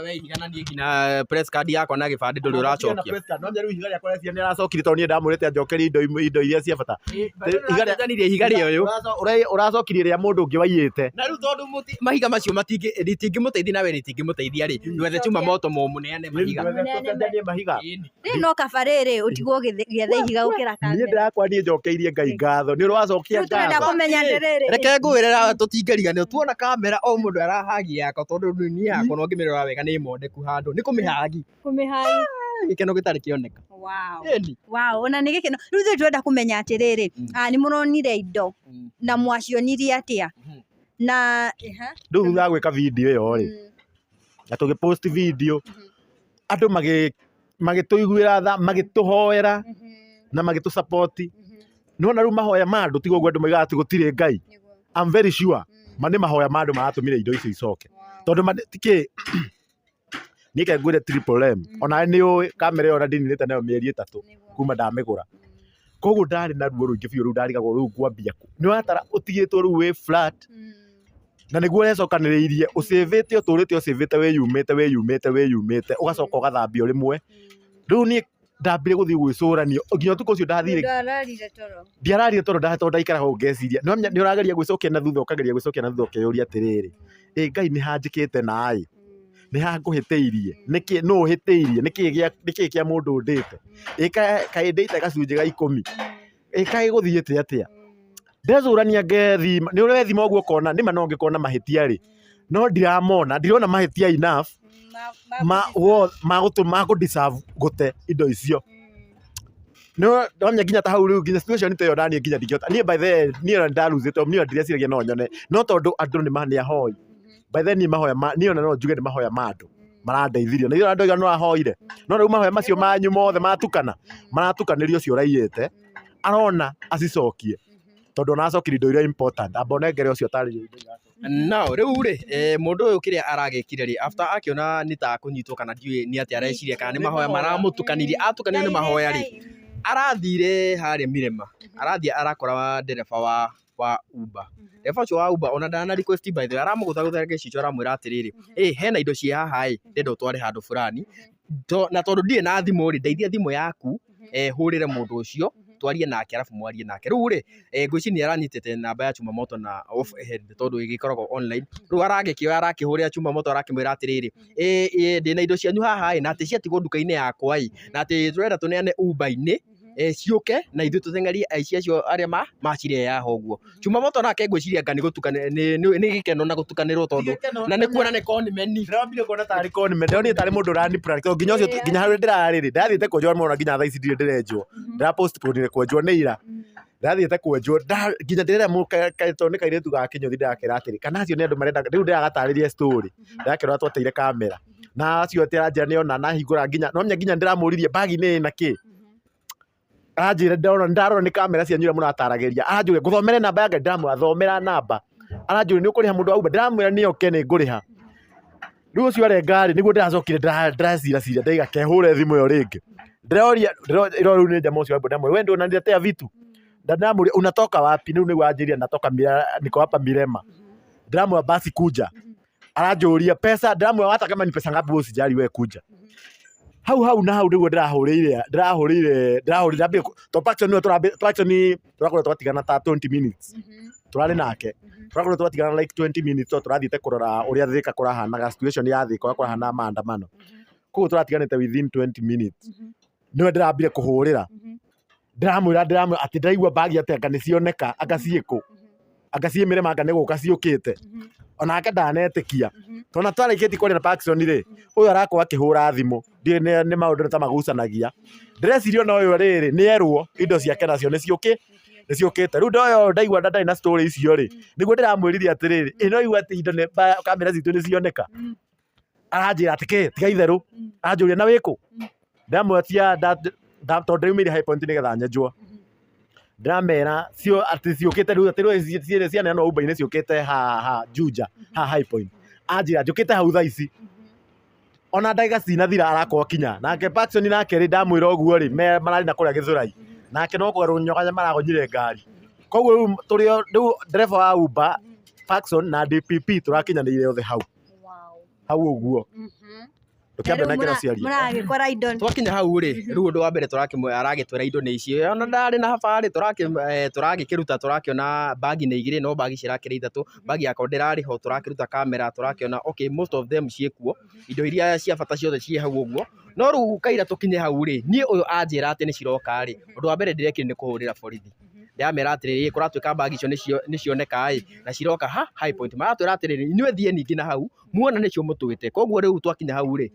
S3: nginya press card yakwa na gĩbandĩ ndũrĩ ũracokia
S2: no rĩu ihiga rĩakwa rĩcia nĩ aracokirie tondũ niĩ ndamwĩrĩte anjokerie indo iria cia bata
S3: ihiga rĩoyũ
S2: ũracokirie rĩa mũndũ ũngĩ waiyĩte
S3: na rĩu tondũ mahiga macio ritingĩmũteithia nawe ritingĩmũteithia rĩ ndwethe Jumamoto mũneane
S2: mahiga
S1: rĩ no kaba rĩrĩ ũtigwo gĩetha ihiga gũkĩra kamera
S2: niĩ ndĩrakwa niĩ njokeirie Ngai ngatho nĩ ũracokia ngatho
S1: kũmenya ndĩrĩrĩ
S3: reke ngwĩrĩra tũtingĩriganĩrwo tuona kamera o mũndũ arahagia yakwa tondũ niĩ yakwa no ngĩmĩrora wega nĩ mondeku handũ nĩ kũmĩhagi gikeno gitari kioneka.
S1: Wow, ona nĩ gĩkeno. Rĩu ithuĩ twenda kũmenya atĩrĩrĩ, nĩ mũronire indo na mwacionirie atia? Na
S2: rĩu thutha wa gwĩka video ĩyo rĩ, na tũgĩpost video, andũ magĩtũiguĩra tha, magĩtũhoera na magĩtũsupport. Nĩwona rĩu mahoya ma andũ tiga ũguo andũ maugaga atĩ gũtirĩ Ngai. I'm very sure nĩ mahoya ma andũ maratũmire indo icio icoke. Tondũ tikĩ niĩ ke ngwĩre Triple M, ona nĩ ũĩ kamera ĩyo ndinĩte nayo mĩeri 3 kuma ndamĩgũra. Koguo ndarĩ na ruo rũingĩ biũ, rĩu ndarigagwo rĩu ngwambia kũ. Nĩwatara ũtigĩtwo rĩu wĩ flat, na nĩguo ũrecokanĩrĩirie ũcĩvĩte ũtũrĩte ũcĩvĩte wĩyumĩte ũgacoka ũgathambia o rĩmwe. Rĩu niĩ ndambire gũthiĩ gwĩcũrania, nginya ũtukũ ũcio ndathire ndiararire tondũ ndaikaraga ũũ ngeciria. Nĩ ũrageria gwĩcokia na thutha ũkeyũria atĩrĩrĩ, Ngai nĩ hanjĩkĩte naĩ, nĩ hangũhĩtĩirie, nĩkĩ nũ hĩtĩirie, nĩkĩ kĩa mũndũ ndĩte, kaĩ ndĩte gacunjĩ ga 10, kaĩ gũthiĩte atĩa. Ndecũrania ngethima, nĩ ũrethima ũguo ũkona nĩma no ngĩkona mahĩtia rĩ, no ndiramona, ndirona mahĩtia enough ma gũdeserve gũte indo icio. Nĩwamenya nginya ta hau rĩu nginya situation ta ĩyo ndaniĩ nginya ndingĩhota. Niĩ by the way niĩ ona ndaruzĩte, niĩ ndireciragia no nyone, no tondũ andũ nĩ ahoi. By the way niĩ mahoya niĩ ona no njuge nĩ mahoya ma andũ marandeithirie. Na andũ aigana no ahoire, no rĩu mahoya macio manyu mothe matukana, maratukanĩrio ũcio ũraiyĩte arona acicokie, tondũ ona acokirie indo iria important. Amba onengere ũcio atarĩrie indo iria.
S3: Now rĩu rĩ, mũndũ ũyũ kĩrĩa aragĩkire rĩ, after akiona nĩ ta kũnyitwo kana ndiũĩ nĩ atĩ areciria kana nĩ mahoya maramũtukanirie, atukanio nĩ mahoya rĩ, arathire harĩa Mirema, arathiĩ arakora ndereba wa Uber. Ndereba ũcio wa Uber ona ndana request by the way, aramũgũthagũtha gĩcicio aramwĩra atĩrĩrĩ, hena indo ciĩ haha ĩ, ndenda ũtware handũ fulani, na tondũ ndirĩ na thimũ rĩ, ndeithia thimũ yaku hũrĩre mũndũ ũcio twarie nake arabu mwarie nake. Rĩu rĩ, ngwĩci nĩ aranyitĩte namba ya Chuma Moto na off ahead tondũ ĩgĩkoragwo online. Rĩu aragĩkĩoya arakĩhũrĩra Chuma Moto arakĩmwĩra atĩrĩrĩ, ndĩna indo cianyu haha ĩ, na atĩ ciatigwo nduka-inĩ yakwa ĩ, na atĩ tũrenda tũneane Uber-inĩ ciũke na ithuĩ tũteng'erie aici acio arĩa macirehaga ũguo. Chuma Moto nake ngwĩciria anga nĩ gĩkeno na gũtukanĩrwo tondũ na nĩ kuona nĩ konimeni.
S2: Ndĩrambire kuona tarĩ konimeni, ndĩronire tarĩ mũndũ ũraniprank, tondũ nginya ũcio nginya harĩa ndĩrarĩ rĩ, ndathiĩte kwenjwo mũno nginya thaa ici ndirĩ ndĩrenjwo. Ndĩrapostponire kwenjwo nĩ ira, ndathiĩte kwenjwo nginya ndĩrera tondũ nĩ kairĩtu ga Kĩnyũthi ndakĩra atĩrĩ kana acio nĩ andũ marenda, rĩu ndĩragatarĩria story, ndakĩrora tweteire kamera na acio atĩ aranjĩra nĩona nahingũra nginya nginya ndĩramũririe bagi-inĩ ĩna kĩ, aranjĩra ndarora nĩ kamera cianyu iria mũrataragĩria, aranjũria ngũthomere namba ya Ngai, ndĩramũthomera namba, aranjũria nĩ ũkũrĩha mũndũ wa Uber, ndĩramwĩra nĩ oke nĩ ngũrĩha. Rĩu ũcio arenga rĩ, nĩguo ndĩracokire ndĩraciraciria ndĩgakehũre thimũ ĩyo rĩngĩ, ndĩroria rĩu nĩ jamaa ũcio wa Uber, ndamwĩra we ndio unaniletea vitu, ndamwĩra unatoka wapi, rĩu nĩguo anjĩria natoka niko hapa Mirema, ndĩramwĩra basi kuja, aranjũria pesa, ndĩramwĩra hata kama ni pesa ngapi wewe usijali wewe kuja. Hau na hau nĩguo ndĩrahũrĩire ambia to Paxson tũrakorwo twatigana ta 20 minutes tũrarĩ nake, tũrakorwo twatigana like 20 minutes, to tũrathiĩte kũrora ũrĩa Thĩka kũrahanaga, situation ya Thĩka kũrahana maandamano, koguo tũratiganĩte within 20 minutes. Nĩwe ndĩrambire kũhũrĩra, ndĩramwĩra atĩ ndĩraigua bagi atĩ anga nĩcioneka, anga ciĩkũ, anga ciĩ Mirema, anga nĩgũka ciũkĩte, onake ndanetĩkia tondũ twarĩkĩtie kwaria na Paxson rĩ, ũyũ arakorwo akĩhũra thimũ, ndiĩ nĩ maũndũ ta magucanagia, ndĩreciria ona ũyũ rĩrĩ nĩ erwo indo ciake nacio nĩciũkĩte. Rĩu ndoyo ndaigua ndarĩ na story icio rĩ, nĩguo ndĩramwĩrire atĩrĩrĩ, no igua atĩ indo kamera citũ nĩcioneka, aranjĩra atĩ tiga itherũ, aranjũria na wĩkũ, ndamwĩtia tondũ ndĩraumĩire High Point nĩgetha nyenjwo, ndĩramera atĩ ciũkĩte rĩu atĩ cianeanwo Uber-inĩ ciũkĩte haha Juja haha High Point, anjĩra njũkĩte hau thaa ici, ona ndagĩka cinathira arakorwo kinya nake Paxson nake rĩ, ndamwĩra ũguo rĩ, mararĩ na kũrĩa Gĩthũrai, nake no kũgarũnyoka maragonyire ngari. Koguo rĩu ndereba wa Uber, Paxson na DPP tũrakinyanĩire othe hau ũguo.
S1: Mũragĩkora indo
S3: twakinya hau rĩ, rĩu ũndũ wa mbere aragĩtwĩra indo nĩ icio, ona ndarĩ na habarĩ tũragĩkĩruta, tũrakĩona bagi nĩ igĩrĩ, no bagi cirakĩrĩ ithatũ, bagi yakwa ndĩrarĩ ho, tũrakĩruta kamera, tũrakĩona okay most of them ciĩkuo, indo iria cia bata ciothe ciĩ hau ũguo. No rĩu kaira tũkinye hau rĩ, niĩ ũyũ anjĩra atĩ nĩ ciroka rĩ, ũndũ wa mbere ndĩrekire nĩ kũhũrĩra borithi, ndamera atiriri kuratuika bag icio nĩ cioneka na ciroka high point maratwira atiriri inyuĩ thiĩ ningĩ na hau muona nĩcio mũtwĩte koguo rĩu twakinya hau rĩ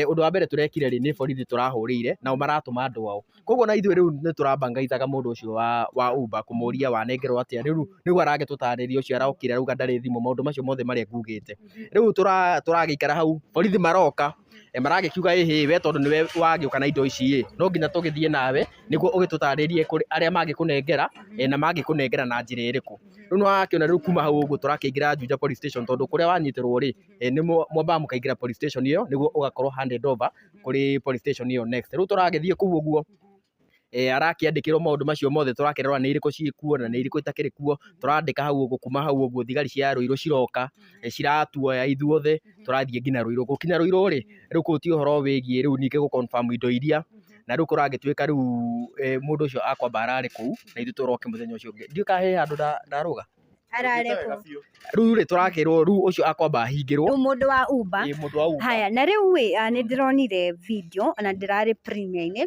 S3: ũndũ wa mbere tũrekire rĩ nĩ borithi tũrahũrĩire nao maratũma andũ ao koguo na ithuĩ rĩu nĩ tũrabangaizaga mũndũ ũcio wa Uber kũmũria wanengerwo atĩa rĩu nĩguo aragĩtũtarĩria ũcio araũkire rauga ndarĩ thimũ maũndũ macio mothe marĩa ngugĩte rĩu tũragĩikara hau borithi maroka maragĩkiuga we tondũ nĩwe wagĩũka na indo ici no nginya tũgĩthiĩ nawe nĩguo ũgĩtũtarĩrie kũrĩ arĩa mangĩkũnengera na mangĩkũnengera na njĩra ĩrĩkũ rĩu nĩ wakĩona rĩu kuma hau ũguo tũrakĩingĩra Juja police station tondũ kũrĩa wanyitirwo rĩ nĩ mwambaga mũkaingĩra police station ĩyo nĩguo ũgakorwo handed over kũrĩ police station ĩyo next rĩu tũragĩthiĩ kũu ũguo arakĩandĩkĩrwo maũndũ macio mothe tũrakĩrora nĩ irĩkũ ciĩkuo na nĩ irĩkũ itakĩrĩ kuo tũrandĩka hau ũguo kuma hau ũguo thigari cia Rũirũ ciroka ciratuoya ithuothe tũrathiĩ nginya Rũirũ gũkinya Rũirũ rĩ rĩu kũu ti ũhoro wĩgiĩ rĩu ningĩ gũ-confirm indo iria na rĩu kũragĩtuĩka rĩu mũndũ ũcio akwamba ararĩ kũu na ithuĩ tũroke mũthenya ũcio ũngĩ ndiũĩ kana he handũ ndarũga rĩu rĩ tũrakĩrwo rĩu ũcio akwamba ahingĩrwo
S1: mũndũ wa Uber haya na rĩu nĩ ndĩronire video na ndĩrarĩ premier-inĩ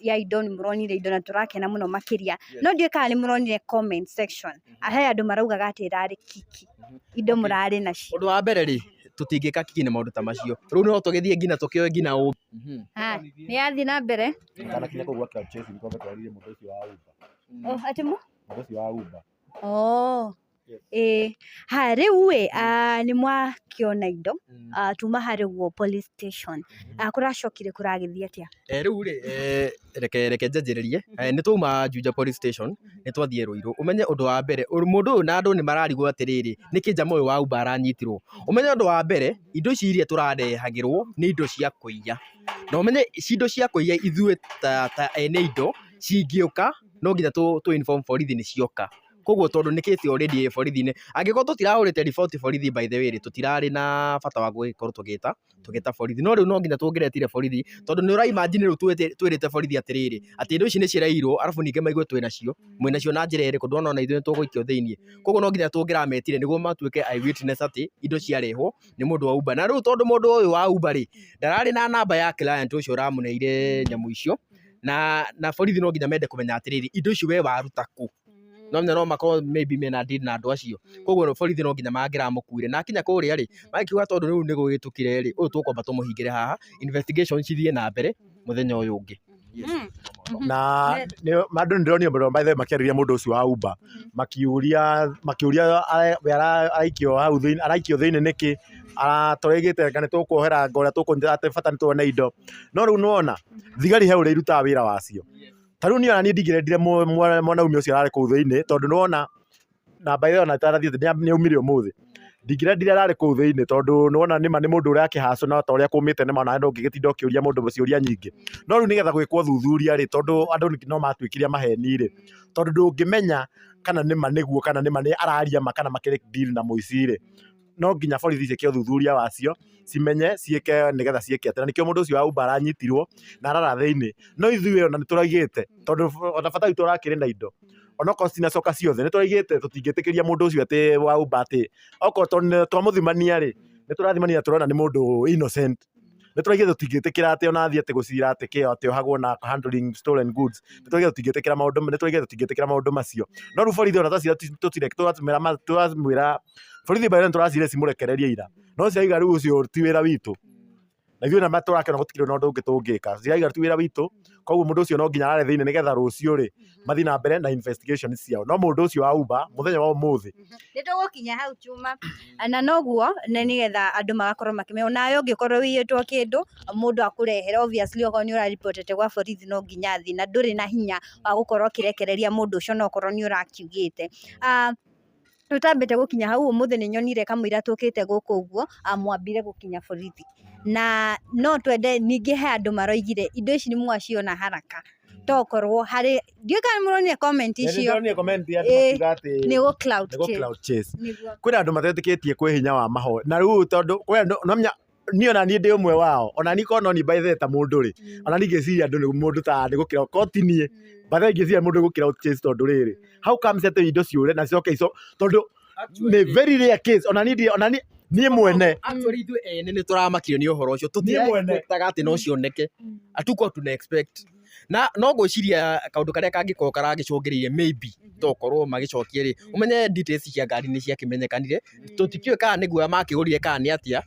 S1: ya indo nĩ mũronire indo na tũrakena mũno makĩria no ndiũĩ kana nĩ mũronire comment section he andũ maraugaga atĩ ĩrarĩ kiki indo mũrarĩ nacio
S3: ũndũ wa mbere rĩ tũtingĩka kiki na maũndũ ta macio rĩu no tũgĩthiĩ nginya tũkĩoe nginya
S1: nĩ yathiĩ na mbere
S2: Kanakinya kũu gwa Cloud Chase nĩ kwamba twarire mũndũ ũcio wa Uber
S1: atĩ mũndũ
S2: ũcio wa Uber
S1: rĩu nĩ mwakĩona indo tuma harĩ guo police station kũracokire kũragĩthiĩ atĩa
S3: rĩu rĩ reke njanjĩrĩrie nĩ twauma Juja police station nĩ twathiĩ Rũirũ ũmenye ũndũ wa mbere mũndũ ũyũ na andũ nĩ mararigwo atĩrĩrĩ nĩkĩ jamaa ũyũ wa Uber aranyitirwo ũmenye ũndũ wa mbere indo ici iria tũrarehagĩrwo nĩ indo cia kũiya na ũmenye indo cia kũiya ithuĩ ta ene indo cingĩũka no nginya tũ inform borithi nĩ cioka koguo tondũ nĩ kesi already borithi-inĩ angĩkorwo tũtirahũrĩte riboti borithi by the way tũtirarĩ na bata wa gũgĩkorwo tũgĩta borithi no rĩu no nginya tũngĩretire borithi tondũ nĩ ũraimagine rĩu twĩrĩte borithi atĩrĩrĩ atĩ indo ici nĩ cireirwo arabu ningĩ maigue mwĩnacio na njĩra ĩrĩkũ ndona ona ithuĩ nĩ tũgũikio thĩiniĩ koguo no nginya tũngĩrametire nĩguo matuĩke eyewitness atĩ indo ciarehwo nĩ mũndũ wa Uber na rĩu tondũ mũndũ ũyũ wa Uber rĩ ndararĩ na namba ya client ũcio ũramũneire nyamũ icio na borithi no nginya mende kũmenya atĩrĩrĩ indo icio we waruta kũ no makorwo maybe mena deal na andũ acio koguo borithi no nginya mangĩramũkuire na akinya kũrĩa rĩ magĩkiuga tondũ rĩu nĩ gũgĩtũkire rĩ ũyũ tũkwamba tũmũhingĩre haha investigation cithiĩ na mbere mũthenya ũyũ ũngĩ
S2: na andũ nĩ ndĩronio by the way makĩarĩria mũndũ ũcio wa Uber makĩũria araikio hau thĩinĩ nĩkĩ tũraigĩte nĩ tũkuohera ngorĩa tũkũnyita bata nĩ tuone indo no rĩu nĩwona thigari he ũrĩa irutaga wĩra wacio tarĩu niĩ ona niĩ ndingĩrendire mwanaume ũcio ararĩ kũu thĩinĩ tondũ nĩwona namba ĩyo ona tarathiĩte nĩ aumire ũmũthĩ ndingĩrendire ararĩ kũu thĩinĩ tondũ nĩwona nĩma nĩ mũndũ ũrĩa akĩhacũna ta ũrĩa kũmĩte nĩma nawe ndũngĩgĩtinda ũkĩũria mũndũ ciũria nyingĩ no rĩu nĩgetha gwĩkwo thuthuria rĩ tondũ andũ no matuĩkire maheni rĩ tondũ ndũngĩmenya kana nĩma nĩguo kana nĩma nĩ araria ma kana makĩrĩ deal na mũici rĩ no nginya borithi ciĩke ũthuthuria wacio cimenye ciĩke nĩgetha ciĩke atĩ na nĩkĩo mũndũ ũcio wa Uber aranyitirwo na arara thĩinĩ no ithuĩ ona nĩ tũraigĩte tondũ ona bata witũ ũrakĩrĩ na indo onokorwo citinacoka ciothe nĩ tũraigĩte tũtingĩtĩkĩria mũndũ ũcio atĩ wa Uber atĩ okorwo twamũthimania rĩ nĩ tũrathimania tũrona nĩ mũndũ innocent nĩ tũraigĩte tũtingĩtĩkĩra atĩ ona athiĩ atĩ gũcira atĩ kĩo atĩ ohagwo na handling stolen goods nĩ tũraigĩte tũtingĩtĩkĩra maũndũ macio no rĩu borithi ona tũramwĩra borithi by the way tũracire cimũrekererie ira no ciraiga rĩu ũcio ti wĩra witũ na ithuĩ na tũrakĩona gũtikĩrĩ na ũndũ ũngĩ tũngĩka ciraiga ti wĩra witũ koguo mũndũ ũcio no nginya arare thĩinĩ nĩgetha rũciũ rĩ mathiĩ na mbere na investigation ciao no mũndũ ũcio wa Uber mũthenya wa ũmũthĩ
S1: nĩ tũgũkinya hau Chuma na noguo nĩgetha andũ magakorwo makĩmenya nawe ũngĩkorwo wĩyĩtwo kĩndũ mũndũ akũrehere obviously okorwo nĩ ũraripotete gwa borithi no nginya athiĩ na ndũrĩ na hinya wa gũkorwo ũkĩrekereria mũndũ ũcio no okorwo nĩ ũrakiugĩte tutambĩte gũkinya hau ũmũthĩ nĩ nyonire kamũira tũkĩte gũkũ ũguo mwambire gũkinya borithi na no twende ningĩ he andũ maroigire indo ici nĩ mwaciona haraka tokorwo harĩ ndiũĩ kana mũronire comment icio nĩ gũ Cloud Chase
S2: kwĩna andũ matetĩkĩtie kwĩ hinya wa mahoya na rĩu tondũ niĩ ona niĩ ndĩ ũmwe wao ona niĩ korwo no niĩ by the way ta mũndũ rĩ ona niĩ ngĩciria andũ nĩ mũndũ ta nĩ gũkĩra koti niĩ by the way ngĩciria mũndũ gũkĩra Chase tondũ rĩrĩ how comes atĩ indo ciũre na cicoke tondũ nĩ very rare case ona niĩ mwene
S3: actually ithuĩ ene nĩ tũramakirio nĩ ũhoro ũcio tũtiexpectaga atĩ no cioneke atuko tuna expect na no ngwĩciria kaũndũ karĩa kangĩkorwo karagĩcũngĩrĩirie maybe tokorwo magĩcokie rĩ ũmenye details cia ngari nĩ ciakĩmenyekanire tũtikĩũĩ kana nĩ guoya makĩgũrire kana nĩ atĩa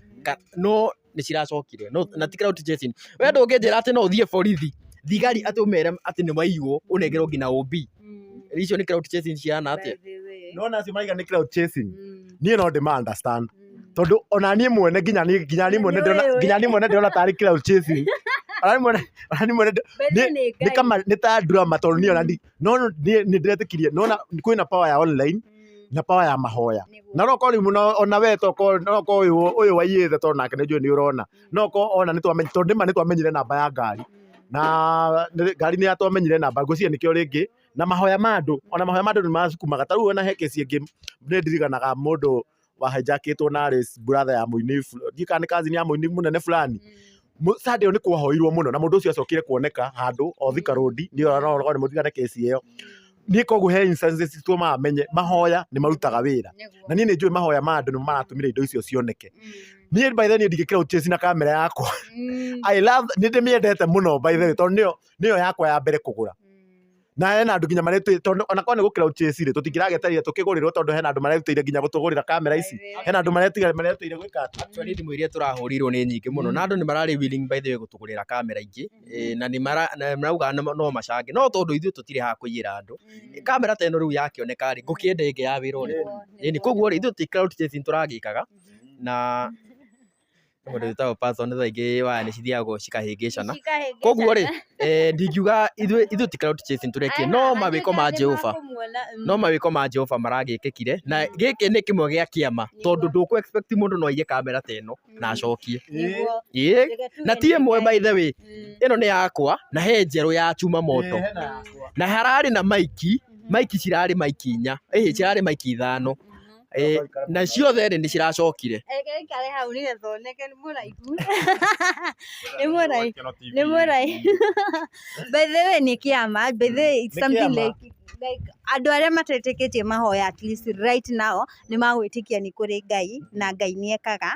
S3: no nĩ ciracokire na ti clout chasing we ndũngĩnjĩra atĩ no ũthiĩ borithi thigari atĩ ũmere atĩ nĩ maiywo ũnengerwo nginya OB icio nĩ clout chasing ciana atĩa
S2: no na maiga nĩ clout chasing niĩ no ndĩma understand tondu ona niĩ mwene nginya niĩ mwene ndĩrona tarĩ clout chasing nĩ kama nĩ ta drama tondu niĩ ona no nĩ ndĩretĩkirie nona kwĩna power ya online na power ya mahoya na no ko rĩu ona we to ko ũyũ waiyĩte tondu nake nĩnjũĩ nĩ ũrona no ko ona nĩ twamenye tondu nĩ twamenyire namba ya ngari na ngari nĩ yatwamenyire namba ngwĩciria nĩkĩo rĩngĩ na mahoya ma andũ ona mahoya ma andũ nĩ masukumaga ta rĩu ona he kesi ĩngĩ nĩ ndirikanaga mũndũ wahijackĩtwo na Alice brother ya mũini ndikana nĩ cousin ya mũini mũnene fulani Sunday nĩ kwahoirwo mũno na mũndũ ũcio acokire kuoneka handũ o Thika Road ndio no nĩ mũthigane kesi ĩyo niĩ koguo he instances tũma menye mahoya nĩ marutaga wĩra na niĩ nĩ njũĩ mahoya ma andũ nĩ maratũmĩra indo icio cioneke niĩ by the way ndingĩkĩra uchesi na kamera yakwa I love nĩ ndĩmĩendete mũno by the way tondũ nĩyo yakwa ya mbere kũgũra na hena andũ nginya maretũire tondũ ona korwo nĩ gũkĩra uchesi rĩ tũtingĩrageterire tũkĩgũrĩrwo tondũ hena andũ maretũire nginya gũtũgũrĩra kamera ici hena andũ maretũire gwĩka
S3: actually thimũ iria tũrahũrirwo nĩ nyingĩ mũno na andũ nĩ mararĩ willing by the way gũtũgũrĩra kamera ingĩ na nĩ marauga no macange no tondũ ithuĩ tũtirĩ ha kũiyĩra andũ kamera ta ĩno rĩu yakĩoneka rĩ ngũkĩenda ĩngĩ ya wĩra ũrĩkũ ĩni koguo rĩ ithuĩ ti clout chasing tũragĩkaga na mũndũ wĩtagwo person thaa ingĩ waya nĩ cithiagwo cikahĩngĩcana koguo rĩ ndingiuga ithuĩ ti clout chasing tũrekie no mawĩko ma Jehova maragĩkĩkire na gĩkĩ nĩ kĩmwe gĩa kĩama tondũ ndũkũ expect mũndũ no aiye kamera ta ĩno na acokie na ti ĩmwe by the way ĩno nĩ yakwa na he njerũ ya chuma moto na hararĩ na maiki cirarĩ maiki 4 cirarĩ maiki 5 na ciothe nĩ ciracokire
S1: kare hau nĩ thoneke nĩ mũrai by the way nĩ kĩama by the way it's something like andũ arĩa matetĩkĩtie mahoya at least right now nĩ magwĩtĩkia nĩ kũrĩ Ngai na Ngai nĩ ekaga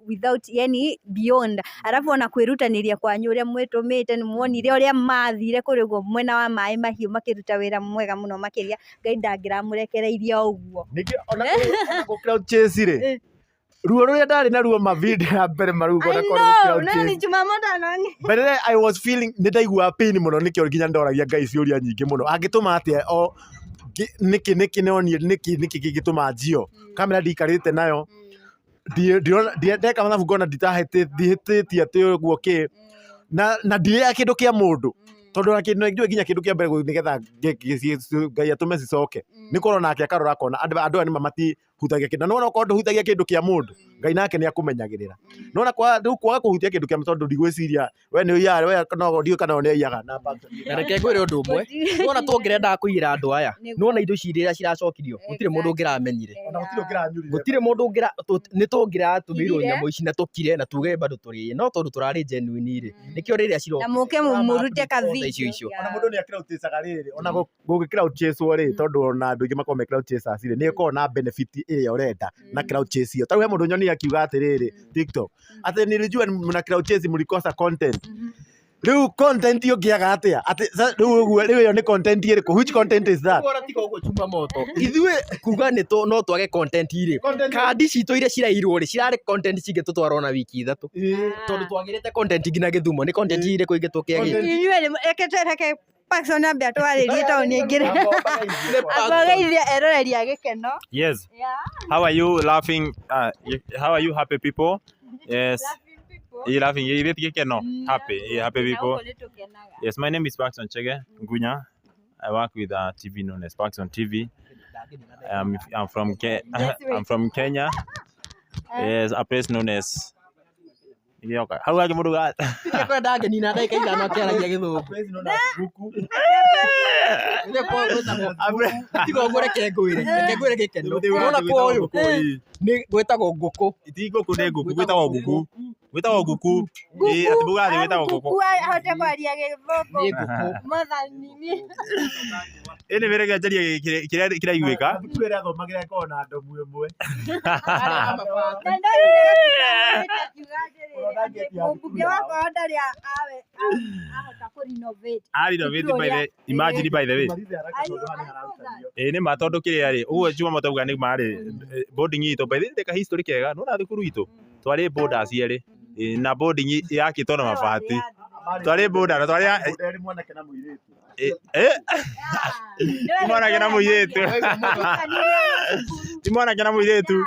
S1: without yani beyond arafu ona kwĩrutanĩria kwanyu ũrĩa mwĩtũmĩte nĩ muonire ũrĩa mathire kũrĩ guo mwena wa maĩ mahiũ makĩruta wĩra mwega mũno makĩria Ngai ndangĩramũrekereirie ũguo
S2: ningĩ ona clout chase rĩ ruo rũrĩa ndarĩ na ruo ma video ya mbere marugo na clout chase
S1: ni Jumamoto nani
S2: but then I was feeling nĩ ndaigua pain mũno nĩkĩo nginya ndoragia Ngai ciũria nyingĩ mũno angĩtũma atĩa o nĩkĩ neonie nĩkĩ gĩgĩtũma njio kamera ndikarĩte nayo ndeka mathabu ngona nditahĩtĩtie atĩ ũguo kĩ na ndirĩa kĩndũ kĩa mũndũ tondũ na kĩndũ nginya kĩndũ kĩa mbere nĩgetha Ngai atũme cicoke nĩ korwo nake akarora akona andũ aya nĩ matihutagia kĩndũ no okorwo ndũhutagia kĩndũ kĩa mũndũ Ngai nake nĩ akũmenyagĩrĩra no na rĩu kwaga kũhutia kĩndũ kĩa mũndũ tondũ ndigwĩciria we nĩ ũiyaga we no ndiũ kana nĩ aiyaga na
S3: reke ngwĩre ũndũ ũmwe nona tũngĩrendaga kũiyĩra andũ aya nona indo cirĩa ciracokirio gũtirĩ mũndũ ũngĩramenyire gũtirĩ mũndũ nĩ tũngĩratũmĩirwo nyamũ ici na tũkire na tuge bado tũrĩe no tondũ tũrarĩ genuine rĩ nĩkĩo rĩrĩa ciroka
S1: na mũke mũrute kavi
S3: icio
S2: ona mũndũ nĩ akĩra uticaga rĩrĩ ona gũgĩkĩra ucheswo rĩ tondũ ona andũ aingĩ makorwo mekĩra uchesas rĩ nĩ ĩkorwo na benefit ĩrĩa ũrenda na clout chase ĩyo tarĩu he mũndũ nyoni akiuga atĩrĩrĩ TikTok atĩ nilijua mna clout chase mlikosa content rĩu content ũngĩaga atĩa atĩ rĩu ũguo rĩu ĩyo nĩ content ĩrĩkũ which content is that
S3: tiga ũguo chuma moto ithuĩ kuga nĩ no twage content irĩ kandi citũ iria cirairwo rĩ cirarĩ content cingĩtũtwara na wiki 3 tondũ twagĩrĩte content nginya Gĩthumo nĩ content irĩkũ ingĩtũkĩagĩ
S1: inyuĩ reke Paxson ambia twarĩrie taũni ingĩ abageithia eroreri a Gĩkeno.
S4: Yes. How are you laughing? How are you happy people? Yes. You laughing? You ready Gĩkeno? Happy people. Yes, my name is Paxson Chege Ngunya. I work with TV known as Paxson TV. I'm from Kenya. Yes, a place known as how are you muruga
S3: kwenda ngeni na ndaika ithano akĩaragia Gĩthũngũ tiga ũguo reke ngwĩre Gĩkeno ũrona kwa ũyũ nĩ gwĩtagwo ngũkũ
S4: ti ngũkũ nĩ ngũkũ gwĩtagwo ngũkũ atĩ mugathĩ gwĩtagwo ngũkũ
S1: ahote kwaria Gĩthũngũ
S3: nĩ ngũkũ
S1: mothanini
S4: ene merega njari kira igwika
S2: twere athomagira ko na ndomu ĩmwe
S1: Mbunge wakwa ndarĩ ahota kũ-renovate.
S4: Renovate by the imagine by the way nĩ ma tondũ kĩrĩa rĩ ũguo Juma matauga nĩ marĩ boarding itũ by the way ndeka history kega no na thukuru itũ twarĩ borders yerĩ na boarding yakĩtwo na mabati twarĩ border twarĩ
S2: mwanake na mũirĩtu
S4: mwanake na mũirĩtu ti mwanake na mũirĩtu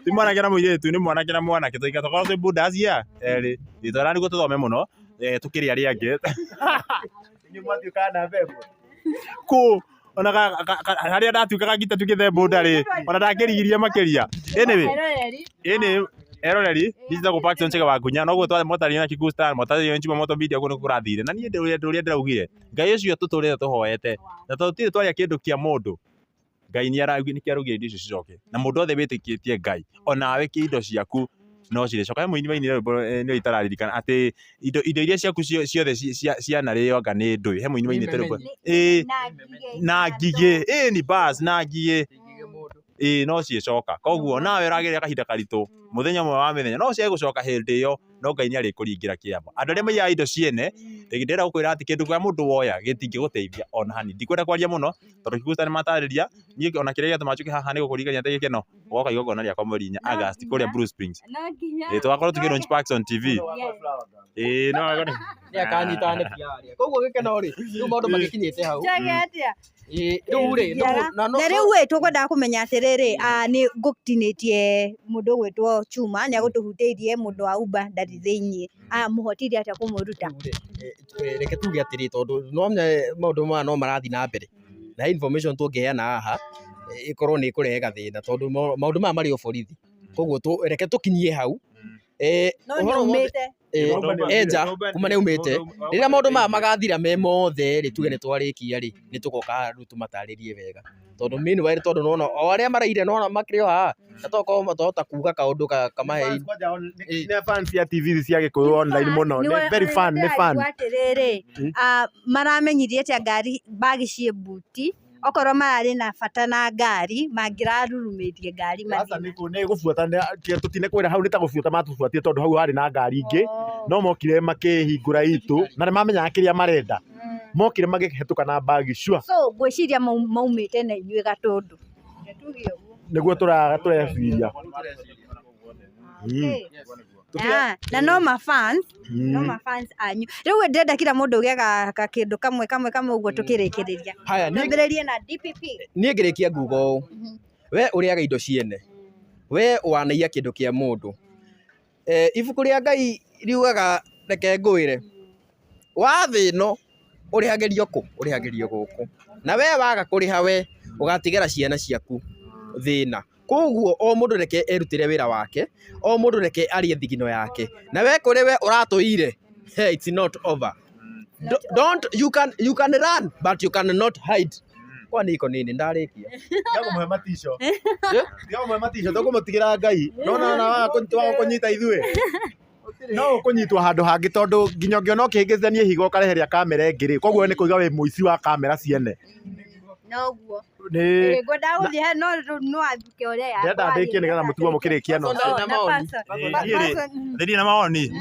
S4: ti mwanake na mũirĩtu nĩ mwanake na mwanake tũika tũkorwo twĩ borders ya erĩ itwara nĩguo tũthome mũno tukĩrĩ arĩa angĩ
S2: nĩ mwatuĩka na mbembe
S4: kũ ona harĩa ndatuĩkaga ngita tukĩthe boda rĩ ona ndakĩrigirie makĩria ĩnĩ eroreri ndicitagwo Paxton Chege wa Ngunya noguo twathe motaria na Kikuyu Star motaria Juma Moto Media kũrĩa kũrathire na niĩ ũrĩa ndĩraugire Ngai ũcio tũtũrĩte tũhoete na tũtirĩ twaria kĩndũ kĩa mũndũ Ngai nĩkĩarugire indo icio cicoke na mũndũ othe wĩtĩkĩtie Ngai onawe kĩ indo ciaku no cirĩcoka mũini nĩ itararirikana atĩ indo iria ciaku ciothe cianarĩoga nĩ ndũĩ he mũini mainĩte na ngigĩ ni bas na ngigĩ no cicoka koguo nawe ũrageria kahinda karitũ muthenya ũmwe wa mĩthenya no ciage gũcoka hĩndĩ ĩyo no Ngai nĩarĩkũringĩra kĩama andũ arĩa maiyaga indo ciene ndĩrenda gũkwĩra atĩ kĩndũ kĩa mũndũ woya gĩtingĩgũteithia ona hani ndikwenda kwaria mũno tondũ Kikuyu Star nĩmatarĩria niĩ ona kĩrĩa gĩatũma njũke haha nĩ gũkũririkania atĩ gĩkeno ũgoka igongona rĩakwa mweri 4 August kũrĩa Blue Springs tũgakorwo tũkĩ-launch Paxton TV no
S3: nĩ akanyita neti yaria koguo gĩkeno rĩ rĩu maũndũ magĩkinyĩte hau rĩu rĩ
S1: na rĩu tũkwendaga kũmenya atĩrĩrĩ nĩ ngũtinĩtie mũndũ gwĩtwo Chuma nĩ agũtũhutĩirie mũndũ wa Uber ndarĩ thĩinĩ mũhotirie atĩa kũmũruta
S3: reke tuge atĩrĩ tondũ no maũndũ maya no marathiĩ na mbere na information tũngĩheana haha ĩkorwo nĩ ĩkũrehe gathĩna tondũ maũndũ maya marĩ o borithi koguo reke tũkinyie hau
S1: no umĩte
S3: enja kuma nĩ umĩte rĩrĩa maũndũ maya magathira me mothe rĩ tuge nĩ twarĩkia rĩ nĩ tũgoka rĩu tũmatarĩrie wega tondũ meanwhile tondũ nona o arĩa maraire nona makĩrĩ o haha na tokorwo matahota kuga kaũndũ kamahe
S2: nĩ fans ya TV cia Gĩkũyũ online mũno nĩ very fun nĩ fun
S1: atĩrĩrĩ maramenyirie atĩ ngari bagi ciĩ buti okorwo mararĩ na bata na ngari mangĩrarurumĩtie ngari
S2: nĩ gũbuata tũtinekwĩra hau nĩ ta gũbuata matũbuatie tondũ hau harĩ na ngari ingĩ no mokire makĩhingũra itũ na nĩ mamenyaga kĩrĩa marenda mokire magĩhetũka na bagi sure
S1: so ngwĩciria maumĩte na inyuĩ Gatũndũ
S2: nĩguo tũreciria
S1: na no mafans anyu rĩu ndĩrenda kila mũndũ ũgĩaga kĩndũ kamwe ũguo tũkĩrĩkĩrĩria twambĩrĩrie na DPP
S3: niĩ ngĩrĩkia nguga ũũ we ũrĩaga indo ciene we wanaiya kĩndũ kĩa mũndũ ibuku rĩa Ngai riugaga reke ngwĩre wathĩno ũrĩhagĩrio kũ ũrĩhagĩrio gũkũ na we waga kũrĩha we ũgatigĩra ciana ciaku thĩna koguo o mũndũ reke erutĩre wĩra wake o mũndũ reke arie thigino yake na we kũrĩ we ũratũire it's not over you can run but you cannot hide kwani iko nini ndarĩkia
S2: ndagũmũhe matisho tũkũmũtigĩra Ngai no waga kũnyita ithuĩ no ũkũnyitwo handũ hangĩ tondũ nginya ũngĩona ũkĩhĩngĩcithania higo ũkareheria kamera ĩngĩ koguo nĩ kũiga wĩ mũici wa kamera ciene
S1: noguo ngwenda gũthiĩ no athuke ũrĩa
S2: ndĩrenda ndĩkie nĩgetha mũtugo mũkĩrĩkia no
S4: thĩinĩ na mawoni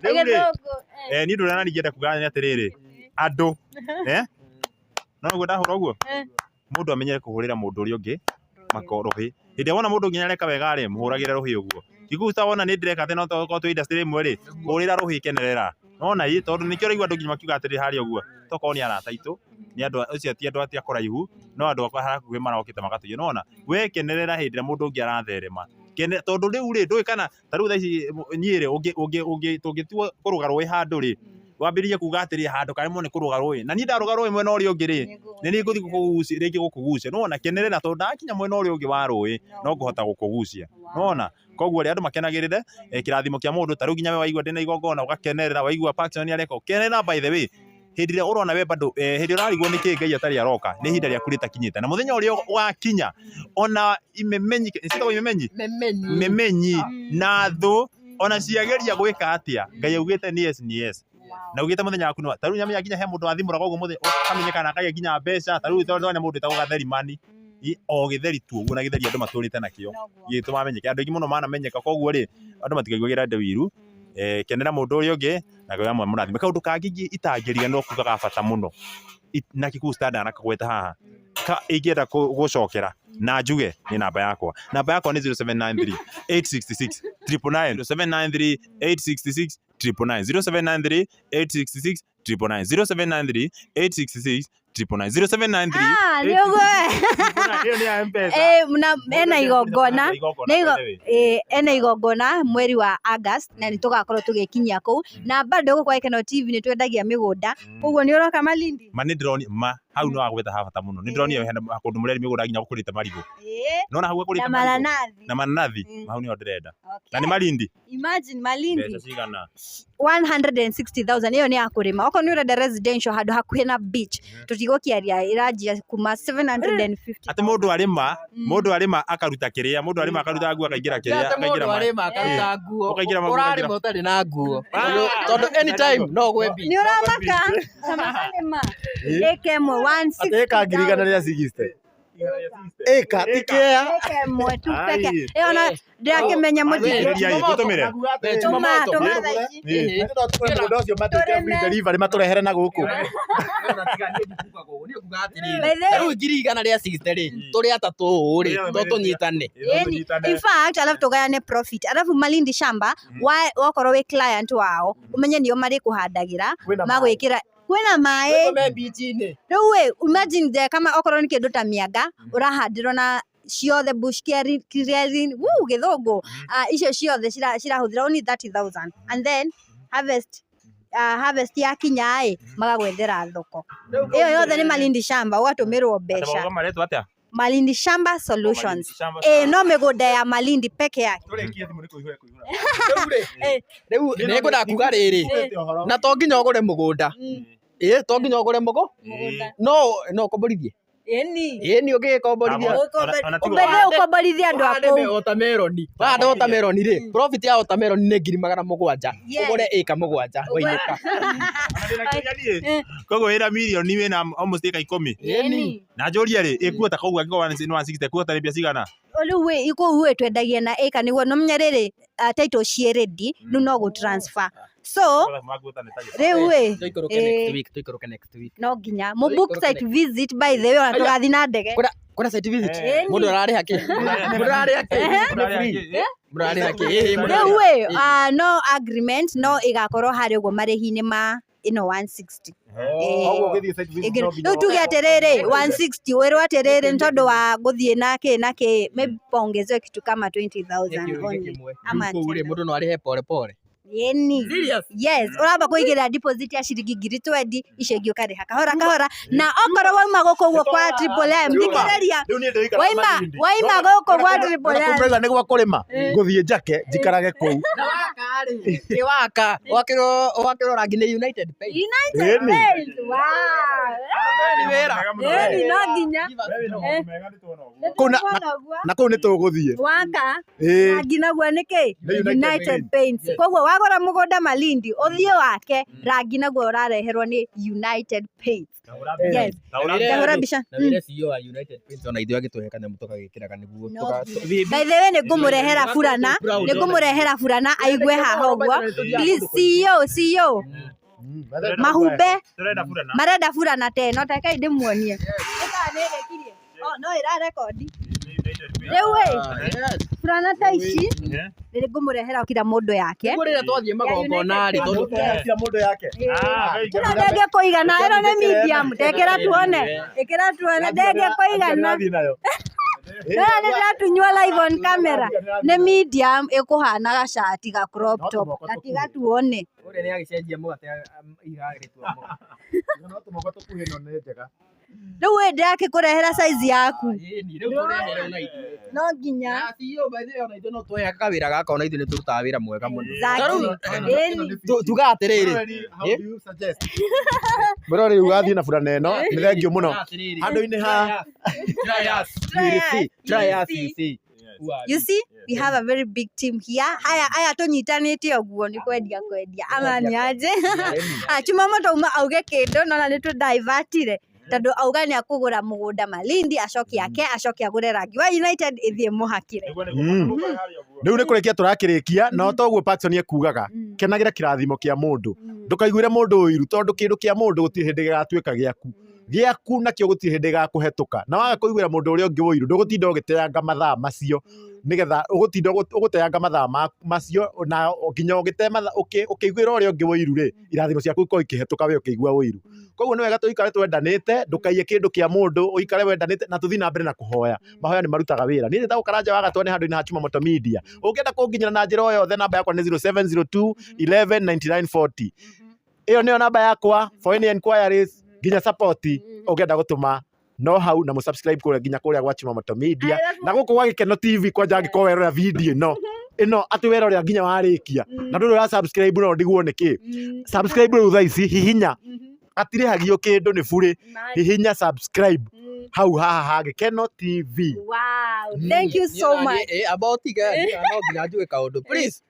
S4: rĩu rĩ niĩ ũndũ ũrĩa nani ingĩenda kuga nĩ atĩrĩrĩ andũ no ũguo ndahũra ũguo mũndũ amenyere kũhũrĩra mũndũ ũrĩa ũngĩ makorũhĩ hĩndĩ wona mũndũ nginya areka wega rĩ mũhũragĩre rũhĩ ũguo Kikuyu Star wona nĩ ndĩreka atĩ no tũkorwo twĩ industry ĩmwe rĩ hũrĩra rũhĩ kenerera nona ĩ tondũ nĩkĩo ũraigua andũ nginya makiuga atĩrĩ harĩa ũguo tokorwo nĩ arata aitũ nĩ andũ ũcio ti andũ atia kũraihu no andũ akwa hakuhĩ marokĩte magatũigua nona we kenerera hĩndĩ ĩrĩa mũndũ ũngĩ aratherema tondũ rĩu rĩ ndũĩ kana ta rĩu thaa ici niĩ rĩ tũngĩtua kũrũga rũĩ handũ rĩ wambĩrĩrie kuga atĩrĩ handũ karĩmwo nĩ kũrũga rũĩ na niĩ ndarũga rũĩ mwena ũrĩa ũngĩ rĩ nĩ ngũthiĩ rĩngĩ gũkũgucia nona kenerera tondũ ndakinya mwena ũrĩa ũngĩ wa rũĩ no ngũhota gũkũgucia nona koguo rĩ andũ makenagĩrĩre kĩrathimo kĩa mũndũ ta rĩu nginya we waigua ndĩna igongona ũgakenerera waigua Paxton nĩareka ũkenerera by the way hĩndĩ ĩrĩa ũrona we bado hĩndĩ ũrarigwo nĩkĩ Ngai atarĩ aroka nĩ ihinda rĩaku rĩtakinyĩte na mũthenya ũrĩa wakinya ona imemenyi na thũ ona ciageria gwĩka atĩa Ngai augĩte ni yes na ugite muthenya waku no taru nyamenya nginya he mundu wathimura koguo muthenya ukamenyeka na kage nginya mbeca taru tondu mundu taguga theri mani o githeri tu uguo na githeri andu maturite nakio gitu mamenyeka andu ingi muno manamenyeka koguo ri andu matikaigugira ndewiru kenera mundu uri ungi na kwa amwe murathime kaundu kangi itangirire no kuga ga bata muno na kiku standard na kagweta haha ka ingienda gucokera na njuge ni namba yakwa ni 0793 866 999 0793 866 999 0793 866 999
S1: niogo ena igongona ena igongona mweri wa August na nitugakorwo tugikinyia kuu na bado kwa Ekeno TV ni twendagia migunda koguo ni uroka Malindi
S4: mani ndironi hau no agweta ha bata muno ni ndironi hena kundu mureri migunda nginya gukurite marigo nona hau gukurite na mananathi hau ni ndirenda na ni Malindi
S1: imagine Malindi
S4: pesa cigana
S1: 160,000 iyo ni akurima oko ni urenda residential hadu hakuhe na beach tutigokiaria irajia kuma 750
S4: ati mundu arima akaruta kiria mundu arima akaruta nguo akaingira kiria
S3: mundu arima akaruta nguo urarima utari na nguo tondu anytime no gwe beach
S1: ni uramaka kama kalema ekemo 160
S2: eka ngirigana ria 60 eka tikea
S1: ekemo tu peke ona ndirakimenya muthikiriria
S4: gutumire
S1: tomato
S2: ndio cio mateke free delivery maturehere na guku
S3: riu ngirigana ria 60 ri turi atatu ri to tunyitane
S1: in fact alafu tugayane profit alafu Malindi shamba wakorwo wi client wao umenye nio mari kuhandagira magwikira kwena mae riu imagine kama okorwo ni kindu ta mianga urahandirwo na ciothe bush clearing githungu icio ciothe cirahuthira only 30,000 and then harvest ya kinya magagwethera thoko iyo yothe ni Malindi shamba ugatumirwo mbeca Malindi Shamba Solutions no migunda ya Malindi peke yake
S3: riu ningunda kuga riri na to nginya ugure mugunda to nginya ugure mugunda no komborithie eni ugikomborithia
S1: ukomborithia andu aku
S3: watermelon watermelon ri profit ya watermelon ni 700,000 ugure eka 7 waineka
S4: koguo ira milioni wina almost eka 10 na njuria ri ikuota koguo angiko 160 kuota ni bia cigana
S1: riu iko twendagia na eka niguo no menya riri title cie ready nu no go transfer so riu
S3: tuikoroke next week
S1: no nginya mu book site visit by the way ona tugathi na ndege
S3: kuna site visit mundu arari haki
S1: riu no agreement no igakorwo hari uguo marihi-ini ma ino 160 riu tuge atiriri 160 wirwo atiriri ntondu wa guthie nake maybe pongezwe kitu kama 20,000 only ama
S3: mundu no arihe pole pole
S1: yeni yes uramba kuigira deposit ya shiringi 20 icengio kariha kahora na okorwo wauma guku guo kwa Triple M thikiriria waima guku kwa Triple M
S2: kumrega nigwa kurima nguthie njake njikarage kuu
S3: na wakari ni waka wakiro rangi ni United Paint
S1: wow
S3: ni wera
S1: yeni no nginya
S2: na kuu nituguthie
S1: waka rangi naguo niki United Paints koguo wagora mugunda Malindi uthio wake rangi naguo urareherwo ni United Paints yes ndahora bisha
S3: na wile CEO wa United Paints ona ithu agituhe kanya mutoka gikiraga niguo
S1: by the way ningumurehera furana aigwe haha uguo please CEO mahumbe marenda furana teno taka ndimuonie ikanerekirie no ira record riu furana ta ici ningumurehera kila mundu yake
S3: ngurira twathie magongona ri tondu
S2: kila mundu yake
S1: ndege kuigana ero ni medium ndekera tuone ndege kuigana tunywa live on camera ni medium ikuhana gacati ga crop top gatiga tuone
S3: uri ni agicenjia mugate igaritwa
S2: no tumoko tukuhe no ni njega
S1: riu wende yake kurehera size yaku
S3: riu kurehera na ithu
S1: no nginya
S3: CEO by the way ona ithu no tuoya kawira gaka ona ithu ni turutaga wira mwega muno tuga atiriri
S2: bro riu gathie na furana eno ni thengio muno handu-ini ha
S3: try us you see
S1: You see, we have a very big team here. Haya tunyitanite oguo ni kwendia ama ni aje? Chuma moto uma auge kindu nona ni tu divertire tondu auga ni akugura mugunda Malindi acoki yake acoki agure rangi wa United ithie muhakire.
S2: Riu ni kurikia turakirikia no toguo Paxson ekugaga kenagira kirathimo kia mundu ndukaiguire mundu uiru tondu kindu kia mundu guti hindi gigatuika giaku nakio guti hindi gakuhetuka na waga kuiguira mundu uria ungi uiru ndugutinda ugiteanga mathaa macio nigetha ugutinda uguteanga mathaa macio na nginya ugite mathaa ukiguira uria ungi uiru ri irathimo ciaku ko ikihetuka we ukigua uiru koguo ni wega tuikare twendanite ndukaiye kindu kia mundu uikare wendanite na tuthi na mbere na kuhoya mahoya ni marutaga wira ni ndita Karanja wa Gatwa ni handu-ini ha Chuma Moto Media ukienda kunginyira na njira o yothe namba yakwa ni 0702 11 99 40 iyo niyo namba yakwa for any inquiries nginya support ukienda gutuma no hau na subscribe kure nginya kuria gwa Chuma Moto Media na guku gwa Gikeno TV kwa jangi ko werora video ino ati werora nginya warikia na ndu ra subscribe no ndiguo niki subscribe ru tha ici hihinya atire hagio kindu ni bure hihinya subscribe hau haha Gikeno TV.
S1: Wow, thank you so much.
S3: About guys no nginya njuge kaundu please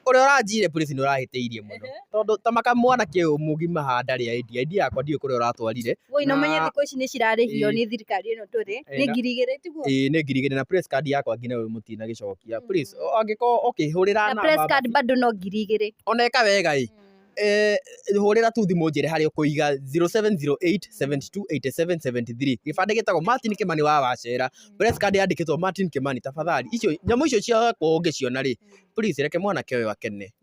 S3: uria uranjire please ni urahiteirie muno tondu tamaka mwana ki mugima handari idea yakwa ndio kuria uratwarire
S1: woi no menye thiko ici ni cirarihio ni thirikari ino turi ni ngirigire tiguo
S3: ni ngirigire na press card yakwa nginya we mutina gicokia please angiko ukihurira
S1: na press card bado no ngirigire
S3: oneka wega hurira tu thimu njire hari ukuiga 0708 72 87 73 gibande gitagwo Martin Kimani wa Wacera press card yandikitwo Martin Kimani tafadhali icio nyamu icio cia kuonge ciona ri please reke mwana kewe wakene.